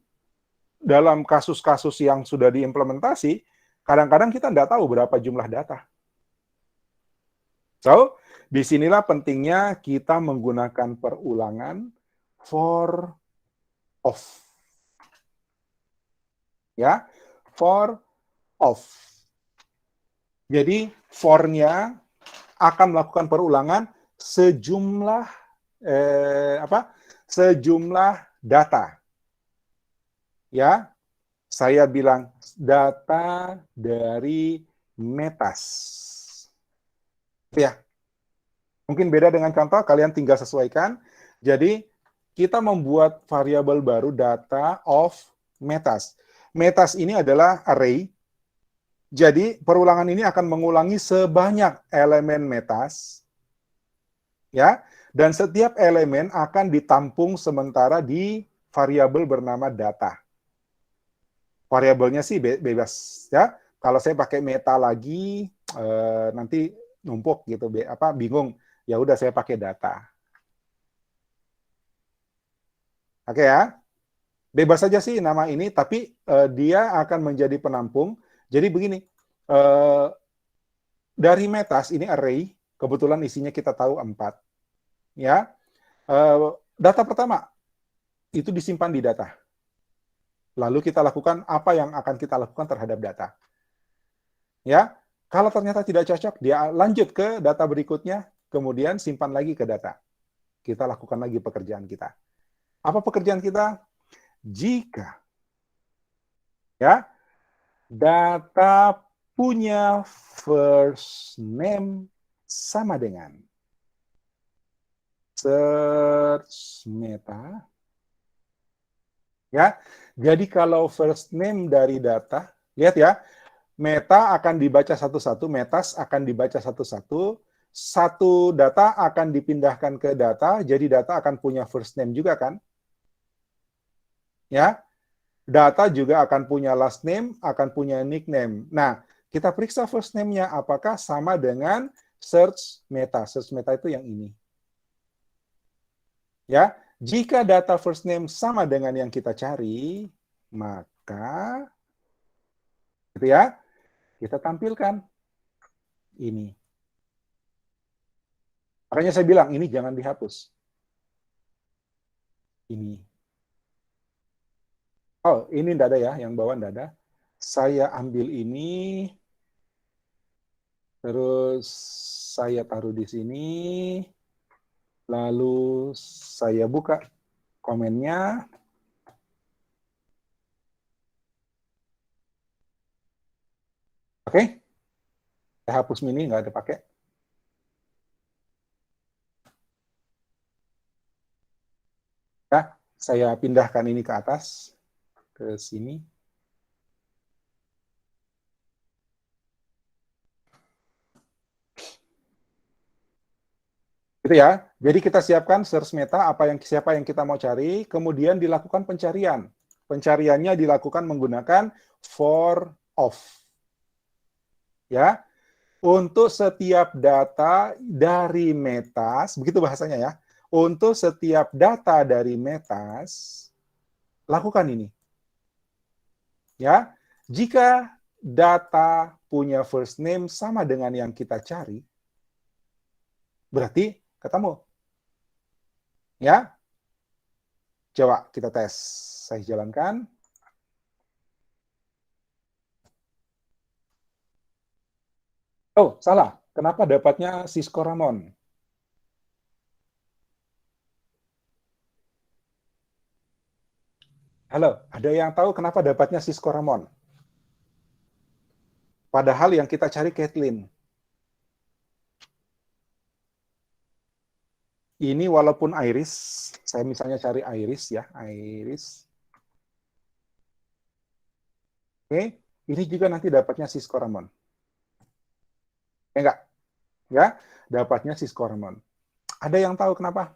Speaker 1: dalam kasus-kasus yang sudah diimplementasi, kadang-kadang kita nggak tahu berapa jumlah data. So, disinilah pentingnya kita menggunakan perulangan for of. Ya, for of. Jadi, for-nya akan melakukan perulangan sejumlah sejumlah data. Ya, saya bilang data dari metas. Ya, mungkin beda dengan contoh, kalian tinggal sesuaikan. Jadi, kita membuat variabel baru data of metas. Metas ini adalah array. Jadi, perulangan ini akan mengulangi sebanyak elemen metas Ya, dan setiap elemen akan ditampung sementara di variabel bernama data. Variabelnya sih bebas ya. Kalau saya pakai meta lagi nanti numpuk gitu, bingung. Ya udah saya pakai data. Oke ya. Bebas saja sih nama ini, tapi dia akan menjadi penampung. Jadi begini, dari metas ini array, kebetulan isinya kita tahu 4. Ya, data pertama itu disimpan di data. Lalu kita lakukan apa yang akan kita lakukan terhadap data. Ya, kalau ternyata tidak cocok, dia lanjut ke data berikutnya, kemudian simpan lagi ke data. Kita lakukan lagi pekerjaan kita. Apa pekerjaan kita? Jika ya data punya first name sama dengan search meta, ya. Jadi kalau first name dari data, lihat ya, meta akan dibaca satu-satu, metas akan dibaca satu-satu, satu data akan dipindahkan ke data, jadi data akan punya first name juga kan? Ya, data juga akan punya last name, akan punya nickname. Nah, kita periksa first name-nya apakah sama dengan search meta. Search meta itu yang ini. Ya, jika data first name sama dengan yang kita cari, maka gitu ya, kita tampilkan ini. Makanya saya bilang ini jangan dihapus. Ini. Oh, ini tidak ada ya, yang bawah tidak ada. Saya ambil ini, terus saya taruh di sini, lalu saya buka komennya. Oke, saya hapus mini, nggak ada pakai. Ya, saya pindahkan ini ke atas, ke sini. Gitu ya. Jadi kita siapkan search meta siapa yang kita mau cari, kemudian dilakukan pencarian. Pencariannya dilakukan menggunakan for of. Ya. Untuk setiap data dari metas, begitu bahasanya ya. Untuk setiap data dari metas, lakukan ini. Ya. Jika data punya first name sama dengan yang kita cari, berarti ketemu. Ya. Coba kita tes. Saya jalankan. Oh, salah. Kenapa dapatnya Cisco Ramon? Halo, ada yang tahu kenapa dapatnya Cisco Ramon? Padahal yang kita cari Kathleen. Ini walaupun Iris, saya misalnya cari Iris ya, Iris. Oke, ini juga nanti dapatnya Cisco Ramon. Enggak, ya, dapatnya Cisco Ramon. Ada yang tahu kenapa?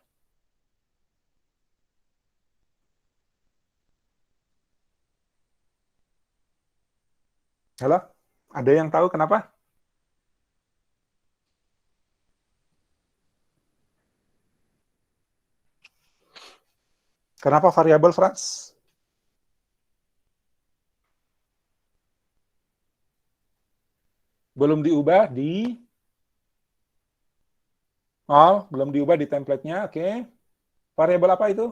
Speaker 1: Halo, ada yang tahu kenapa? Kenapa variabel Franz? Belum diubah di... Oh, belum diubah di template-nya, oke. Variabel apa itu?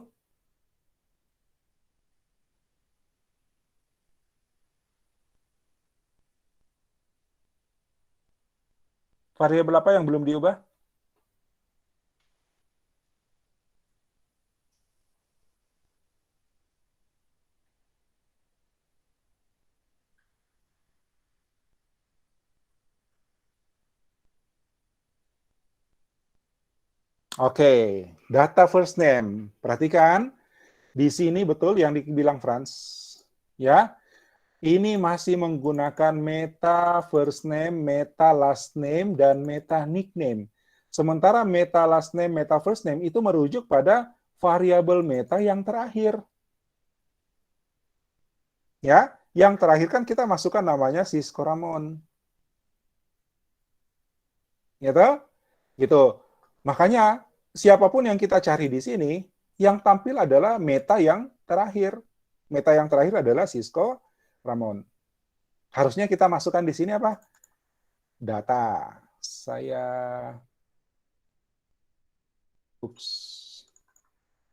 Speaker 1: Variabel apa yang belum diubah? Oke, data first name. Perhatikan, di sini betul yang dibilang Franz. Ya, ini masih menggunakan meta first name, meta last name, dan meta nickname. Sementara meta last name, meta first name itu merujuk pada variabel meta yang terakhir. Ya, yang terakhir kan kita masukkan namanya Cisco Ramon. Gitu? Gitu. Makanya siapapun yang kita cari di sini, yang tampil adalah meta yang terakhir. Meta yang terakhir adalah Cisco Ramon. Harusnya kita masukkan di sini apa? Data.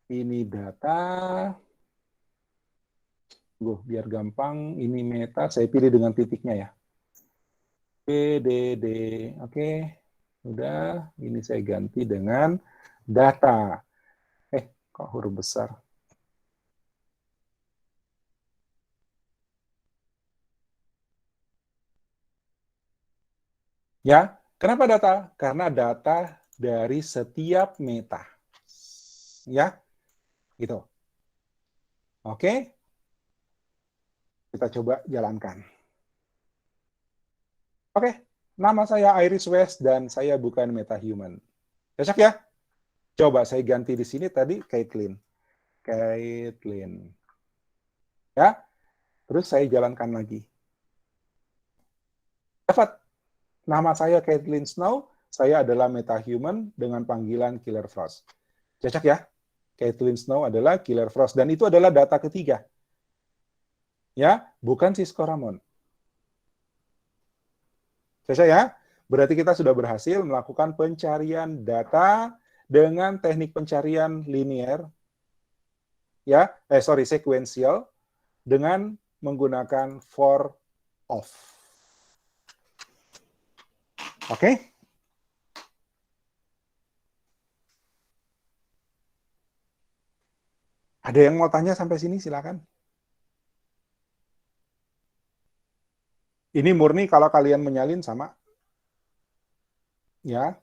Speaker 1: Ini data. Biar gampang, ini meta, saya pilih dengan titiknya ya. PDD, oke. Udah, ini saya ganti dengan data. Kok huruf besar? Ya, kenapa data? Karena data dari setiap meta. Ya, gitu. Oke, kita coba jalankan. Oke, nama saya Iris West dan saya bukan MetaHuman. Cocok ya? Coba saya ganti di sini tadi Caitlin. Ya, terus saya jalankan lagi. Dapat. Nama saya Caitlin Snow, saya adalah MetaHuman dengan panggilan Killer Frost. Cocok ya? Caitlin Snow adalah Killer Frost, dan itu adalah data ketiga. Ya, bukan Cisco Ramon. Cocok ya? Berarti kita sudah berhasil melakukan pencarian data dengan teknik pencarian linear, ya, sekuensial, dengan menggunakan for of. Oke? Ada yang mau tanya sampai sini, silakan. Ini murni kalau kalian menyalin sama. Ya.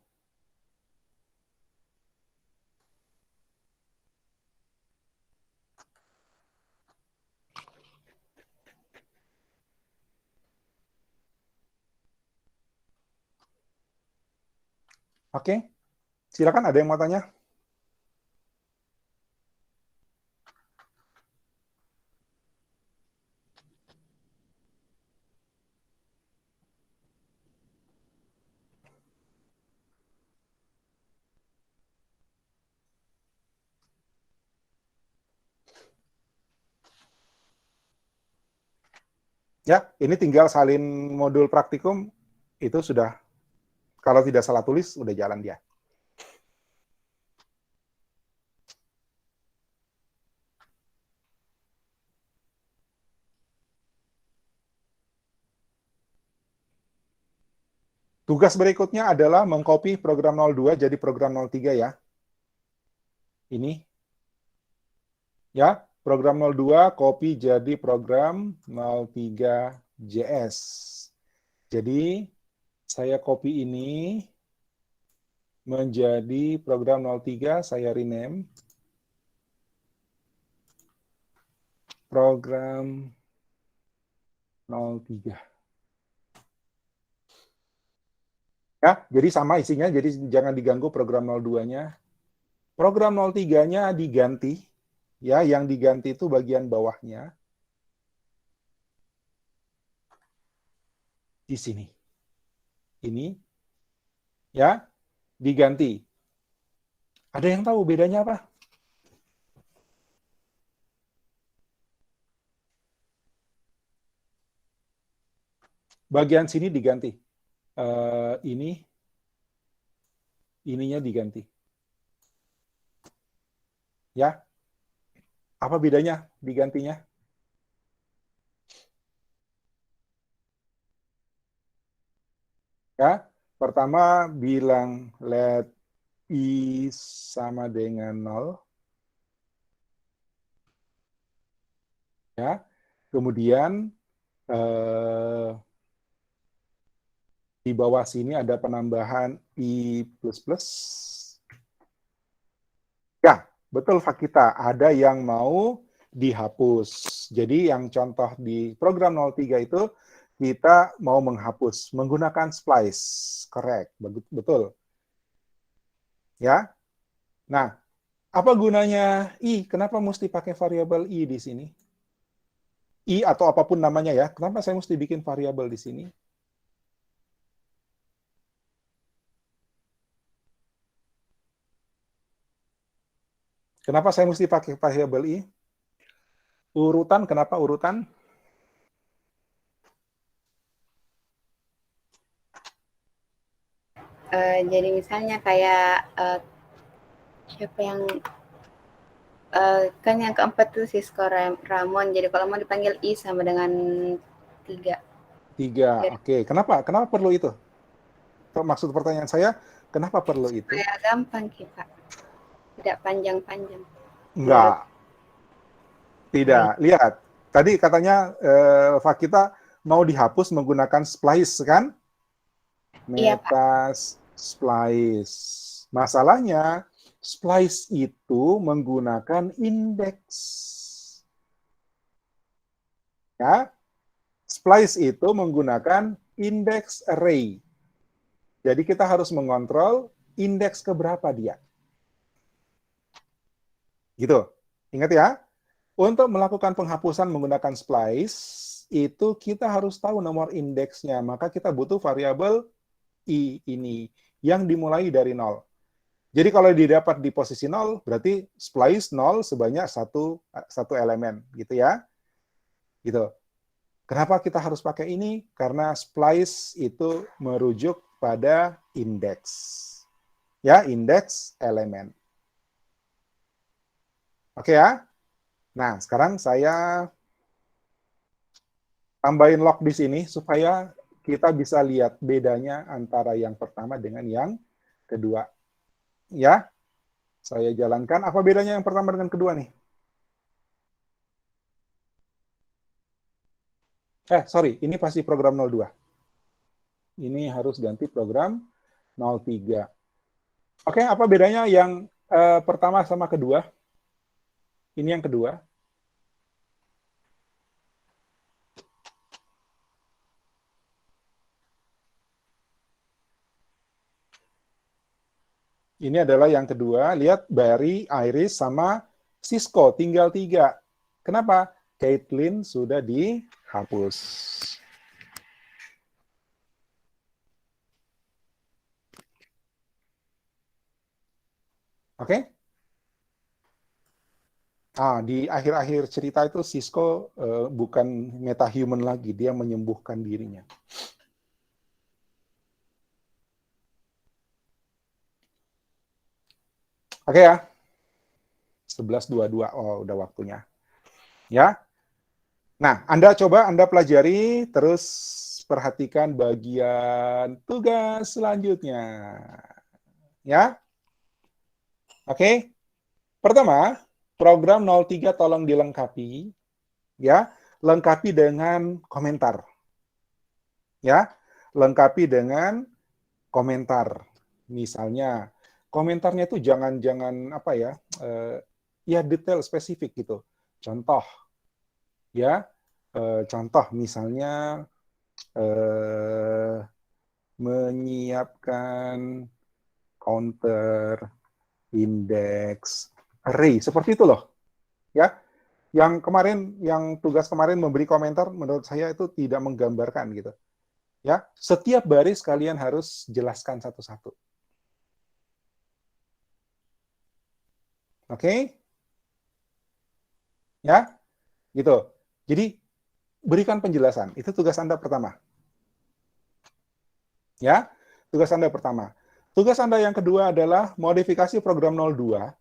Speaker 1: Oke. Silakan, ada yang mau tanya? Ya, ini tinggal salin modul praktikum, itu sudah, kalau tidak salah tulis, udah jalan dia. Tugas berikutnya adalah mengcopy program 02 jadi program 03 ya. Ini. Ya, program 02 copy jadi program 03 JS. Jadi, saya copy ini menjadi program 03, saya rename. Program 03. Ya, jadi sama isinya, jadi jangan diganggu program 02-nya. Program 03-nya diganti, ya, yang diganti itu bagian bawahnya. Di sini. Ini, ya, diganti. Ada yang tahu bedanya apa? Bagian sini diganti. Ininya diganti. Ya, apa bedanya digantinya? Ya, pertama bilang let i sama dengan 0. Ya, kemudian di bawah sini ada penambahan i++. Ya, betul Fakita, ada yang mau dihapus. Jadi yang contoh di program 03 itu kita mau menghapus menggunakan splice. Correct, betul. Ya. Nah, apa gunanya I? Kenapa mesti pakai variabel I di sini? I atau apapun namanya ya. Kenapa saya mesti bikin variabel di sini? Kenapa saya mesti pakai variabel I? Urutan, kenapa urutan?
Speaker 2: Jadi misalnya kayak siapa yang kan yang keempat tuh Sisko Ramon. Jadi kalau mau dipanggil I sama dengan 3.
Speaker 1: 3. Oke. Kenapa? Kenapa perlu itu? Maksud pertanyaan saya, kenapa perlu itu?
Speaker 2: Supaya gampang Pak. Tidak panjang-panjang.
Speaker 1: Enggak. Tidak. Lihat. Tadi katanya Fakita mau dihapus menggunakan splice kan?
Speaker 2: Iya, Pak.
Speaker 1: Meta splice. Masalahnya, splice itu menggunakan indeks. Ya, splice itu menggunakan index array. Jadi kita harus mengontrol indeks keberapa dia. Gitu. Ingat ya, untuk melakukan penghapusan menggunakan splice, itu kita harus tahu nomor indeksnya. Maka kita butuh variabel I ini, yang dimulai dari 0. Jadi kalau didapat di posisi 0, berarti splice 0 sebanyak satu elemen. Gitu ya. Gitu. Kenapa kita harus pakai ini? Karena splice itu merujuk pada indeks. Ya, indeks elemen. Oke ya? Nah, sekarang saya tambahin log di sini supaya kita bisa lihat bedanya antara yang pertama dengan yang kedua. Ya, saya jalankan. Apa bedanya yang pertama dengan kedua nih? Sorry, ini pasti program 02. Ini harus ganti program 03. Oke, apa bedanya yang pertama sama kedua? Ini yang kedua. Ini adalah yang kedua. Lihat, Barry, Iris, sama Sisko. Tinggal 3. Kenapa? Caitlin sudah dihapus. Oke? Di akhir-akhir cerita itu Sisko bukan metahuman lagi, dia menyembuhkan dirinya. Oke ya. 11.22, oh udah waktunya. Ya. Nah, Anda pelajari, terus perhatikan bagian tugas selanjutnya. Ya. Oke. Pertama, program 03 tolong dilengkapi, ya, lengkapi dengan komentar, ya, lengkapi dengan komentar. Misalnya, komentarnya itu jangan apa ya, ya detail spesifik gitu. Contoh, ya, contoh misalnya menyiapkan counter indeks array, seperti itu loh, ya. Yang tugas kemarin memberi komentar, menurut saya itu tidak menggambarkan gitu, ya. Setiap baris kalian harus jelaskan satu-satu, oke? Ya, gitu. Jadi berikan penjelasan, itu tugas Anda pertama, ya. Tugas Anda pertama. Tugas Anda yang kedua adalah modifikasi program 02.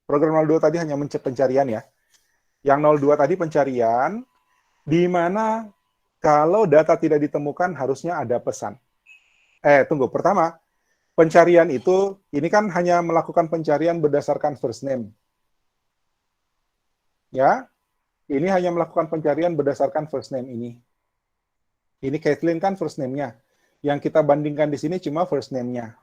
Speaker 1: Program 02 tadi hanya pencarian ya. Yang 02 tadi pencarian, di mana kalau data tidak ditemukan harusnya ada pesan. Tunggu, pertama, pencarian itu, ini kan hanya melakukan pencarian berdasarkan first name. Ya, ini hanya melakukan pencarian berdasarkan first name ini. Ini Caitlin kan first name-nya. Yang kita bandingkan di sini cuma first name-nya.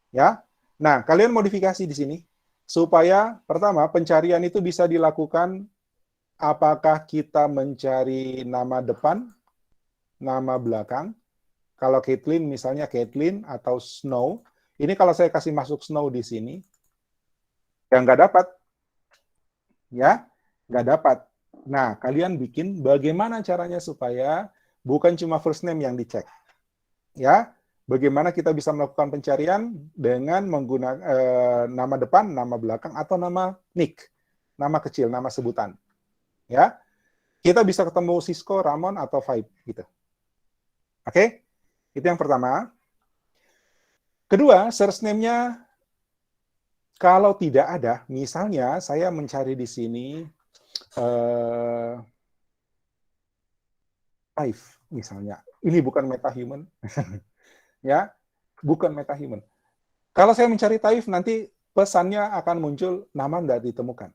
Speaker 1: Ya. Nah, kalian modifikasi di sini supaya pertama pencarian itu bisa dilakukan apakah kita mencari nama depan, nama belakang. Kalau Caitlin misalnya Caitlin atau Snow, Ini kalau saya kasih masuk snow di sini, ya nggak dapat. Ya, nggak dapat. Nah, kalian bikin bagaimana caranya supaya bukan cuma first name yang dicek. Ya, bagaimana kita bisa melakukan pencarian dengan menggunakan nama depan, nama belakang, atau nama nick, nama kecil, nama sebutan. Ya, kita bisa ketemu Cisco, Ramon, atau Vibe gitu. Oke, itu yang pertama. Kedua, search name-nya kalau tidak ada, misalnya saya mencari di sini Vibe misalnya, ini bukan metahuman, ya, bukan metahuman. Kalau saya mencari Taif, nanti pesannya akan muncul nama tidak ditemukan.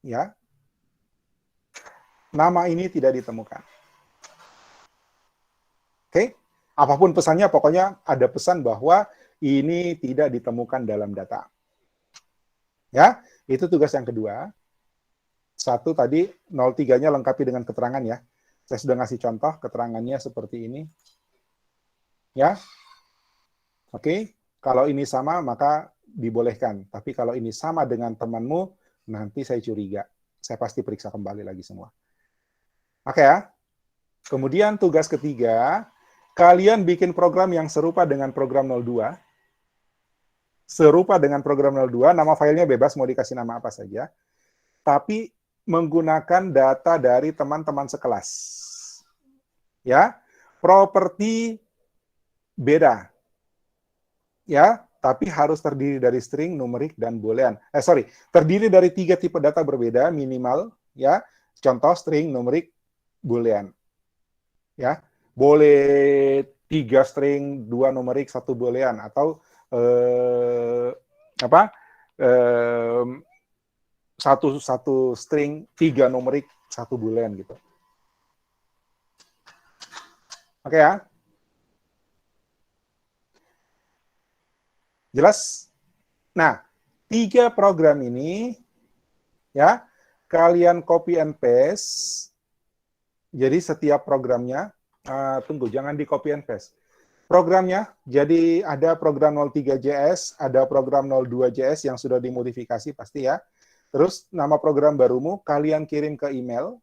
Speaker 1: Ya, nama ini tidak ditemukan. Oke, apapun pesannya, pokoknya ada pesan bahwa ini tidak ditemukan dalam data. Ya, itu tugas yang kedua. Satu tadi 03-nya lengkapi dengan keterangan ya. Saya sudah ngasih contoh keterangannya seperti ini. Ya. Oke, kalau ini sama maka dibolehkan. Tapi kalau ini sama dengan temanmu, nanti saya curiga. Saya pasti periksa kembali lagi semua. Oke ya. Kemudian tugas ketiga, kalian bikin program yang serupa dengan program 02. Serupa dengan program 02, nama filenya bebas, mau dikasih nama apa saja. Tapi menggunakan data dari teman-teman sekelas. Ya, properti beda. Ya, tapi harus terdiri dari string, numerik, dan boolean. Terdiri dari 3 tipe data berbeda minimal. Ya, contoh string, numerik, boolean. Ya, boleh 3 string, 2 numerik, 1 boolean, atau satu string, 3 numerik, 1 boolean gitu. Oke ya. Jelas? Nah, 3 program ini ya, kalian copy and paste. Jadi setiap programnya, tunggu, jangan di copy and paste. Programnya, jadi ada program 03JS, ada program 02JS yang sudah dimodifikasi pasti ya. Terus nama program barumu kalian kirim ke email.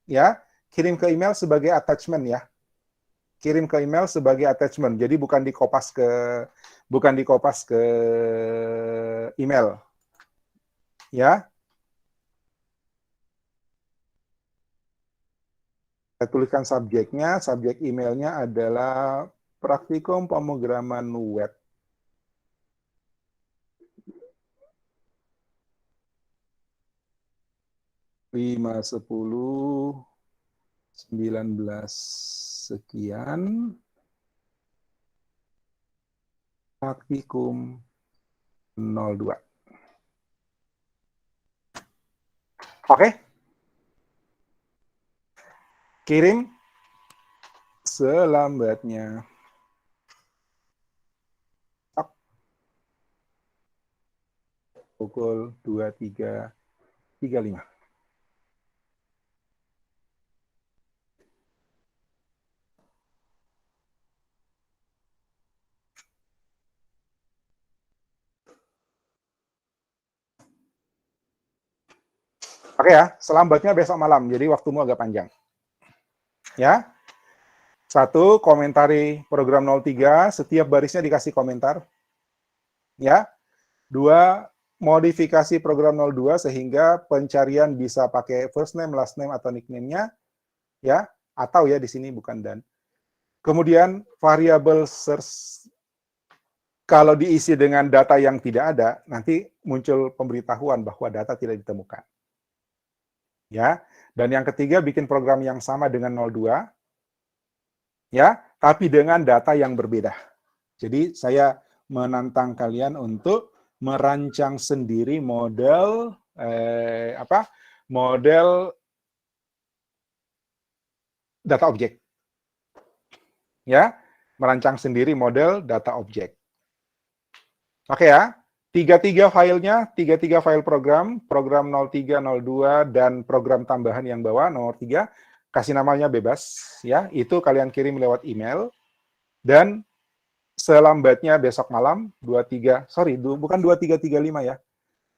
Speaker 1: Ya, kirim ke email sebagai attachment ya. Kirim ke email sebagai attachment. Jadi bukan dikopas ke email. Ya. Saya tuliskan subjeknya, subjek emailnya adalah praktikum pemrograman web. Lima 10 19 sekian praktikum 02. Oke. Kirim selambatnya. Pukul 23.35. Oke ya, selambatnya besok malam, jadi waktumu agak panjang. Ya, 1, komentari program 03, setiap barisnya dikasih komentar. Ya, 2, modifikasi program 02 sehingga pencarian bisa pakai first name, last name, atau nickname-nya. Ya, atau ya di sini bukan dan. Kemudian variabel search, kalau diisi dengan data yang tidak ada, nanti muncul pemberitahuan bahwa data tidak ditemukan. Ya, dan yang ketiga bikin program yang sama dengan 02, ya, tapi dengan data yang berbeda. Jadi saya menantang kalian untuk merancang sendiri model model data objek. Ya, merancang sendiri model data objek. Oke ya. 33 filenya, 33 file program 03, 02, dan program tambahan yang bawah, nomor 3, kasih namanya bebas, ya, itu kalian kirim lewat email, dan selambatnya besok malam, bukan 23.35 ya.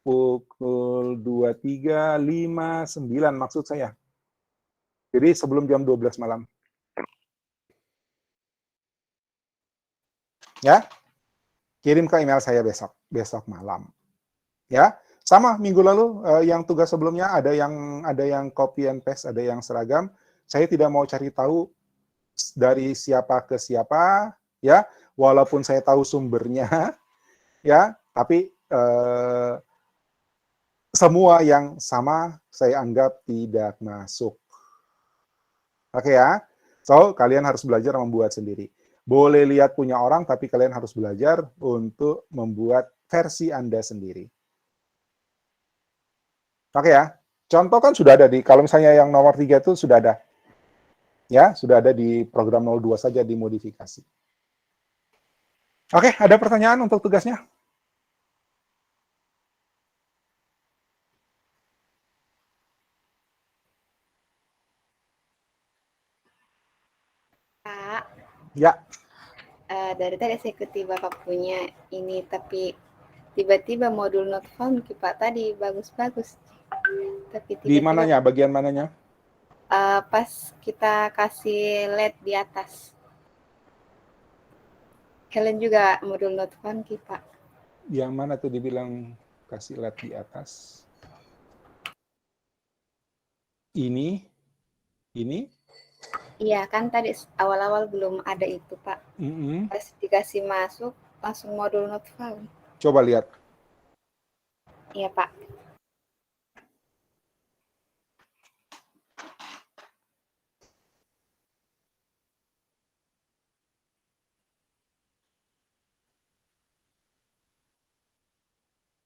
Speaker 1: Pukul 23.59 maksud saya. Jadi sebelum jam 12 malam. Ya, kirim ke email saya besok malam. Ya, sama minggu lalu yang tugas sebelumnya ada yang copy and paste, ada yang seragam. Saya tidak mau cari tahu dari siapa ke siapa, ya, walaupun saya tahu sumbernya, ya, tapi semua yang sama saya anggap tidak masuk. Oke ya, so kalian harus belajar membuat sendiri. Boleh lihat punya orang, tapi kalian harus belajar untuk membuat versi Anda sendiri. Oke ya, contoh kan sudah ada kalau misalnya yang nomor 3 itu sudah ada. Ya, sudah ada di program 02 saja dimodifikasi. Oke, ada pertanyaan untuk tugasnya?
Speaker 2: Pak,
Speaker 1: Ya,
Speaker 2: dari tadi saya ikuti Bapak punya ini, tapi tiba-tiba modul not found Pak tadi bagus-bagus. Tapi
Speaker 1: di
Speaker 2: tiba-tiba
Speaker 1: mananya? Bagian mananya?
Speaker 2: pas kita kasih LED di atas. Kalian juga modul not found Pak.
Speaker 1: Yang mana tuh dibilang kasih LED di atas? Ini?
Speaker 2: Iya kan tadi awal-awal belum ada itu Pak. Pas dikasih masuk langsung modul not found.
Speaker 1: Coba lihat.
Speaker 2: Iya Pak.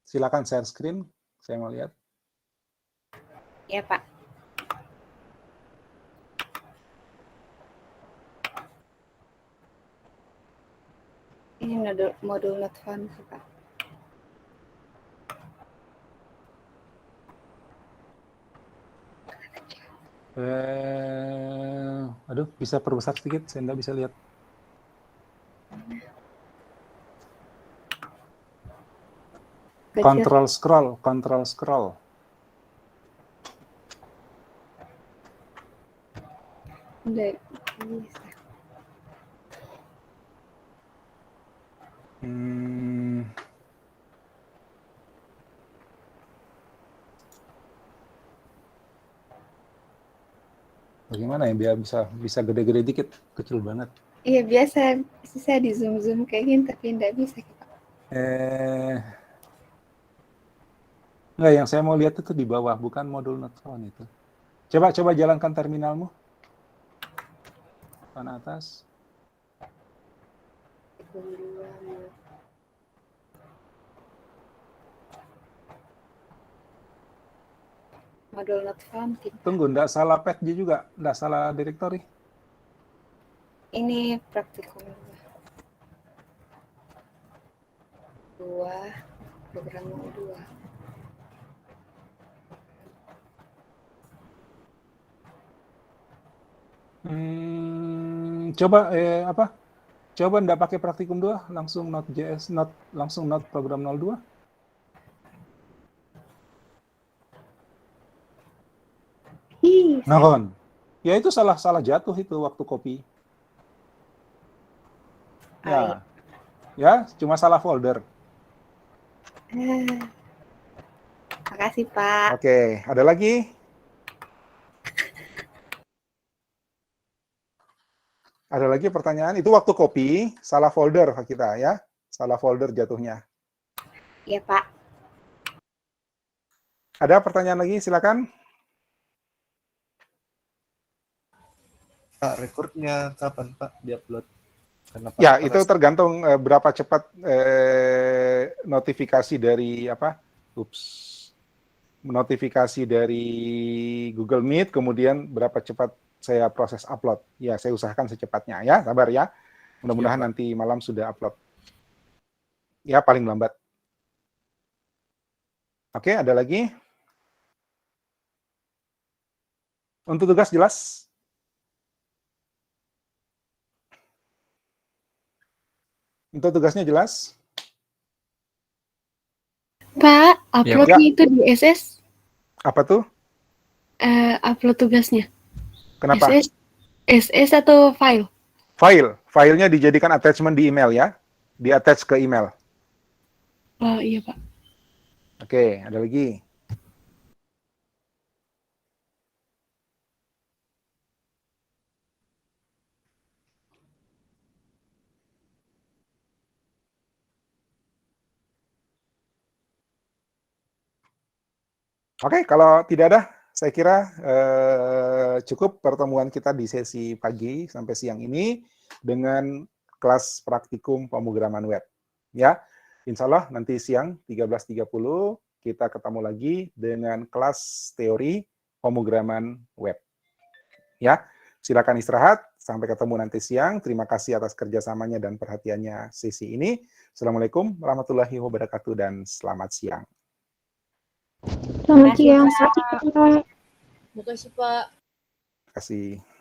Speaker 1: Silakan share screen, saya mau lihat.
Speaker 2: Iya Pak. Ini modul not found Pak.
Speaker 1: Aduh, bisa perbesar sedikit, saya nggak bisa lihat.
Speaker 2: Kecil.
Speaker 1: Control scroll.
Speaker 2: Udah bisa.
Speaker 1: Bagaimana ya biar bisa gede-gede dikit, kecil banget.
Speaker 2: Iya biasa saya di zoom kayak gini tapi nggak bisa Pak.
Speaker 1: Enggak, yang saya mau lihat itu di bawah, bukan modul not found itu. Coba jalankan terminalmu. Pan atas.
Speaker 2: Modul not found.
Speaker 1: Tunggu, enggak salah path juga, enggak salah directory.
Speaker 2: Ini praktikum 2, program 2.
Speaker 1: Coba Coba enggak pakai praktikum 2, langsung Node.js, langsung Node program 02. Nahon. Ya itu salah jatuh itu waktu copy. Ya. Ya, cuma salah folder.
Speaker 2: Makasih Pak.
Speaker 1: Oke, ada lagi? Ada lagi pertanyaan? Itu waktu copy, salah folder kita ya. Salah folder jatuhnya.
Speaker 2: Iya Pak.
Speaker 1: Ada pertanyaan lagi? Silakan.
Speaker 7: Pak, recordnya kapan Pak diupload?
Speaker 1: Ya, itu tergantung berapa cepat notifikasi dari notifikasi dari Google Meet, kemudian berapa cepat saya proses upload. Ya, saya usahakan secepatnya ya, sabar ya. Mudah-mudahan nanti malam sudah upload. Ya, paling lambat. Oke, ada lagi? Untuk tugas jelas? Untuk tugasnya jelas?
Speaker 8: Pak, uploadnya
Speaker 1: Ya.
Speaker 8: itu di SS,
Speaker 1: Apa tuh?
Speaker 8: upload tugasnya.
Speaker 1: Kenapa?
Speaker 8: SS atau file?
Speaker 1: Filenya dijadikan attachment di email ya. Di-attach ke email.
Speaker 8: Oh iya Pak.
Speaker 1: Oke, ada lagi. Oke, kalau tidak ada, saya kira cukup pertemuan kita di sesi pagi sampai siang ini dengan kelas praktikum pemrograman web. Ya, insya Allah nanti siang 13.30 kita ketemu lagi dengan kelas teori pemrograman web. Ya, silakan istirahat. Sampai ketemu nanti siang. Terima kasih atas kerjasamanya dan perhatiannya sesi ini. Assalamualaikum warahmatullahi wabarakatuh dan selamat siang.
Speaker 5: Selamat siang.
Speaker 9: Terima kasih, Pak.
Speaker 1: Terima kasih.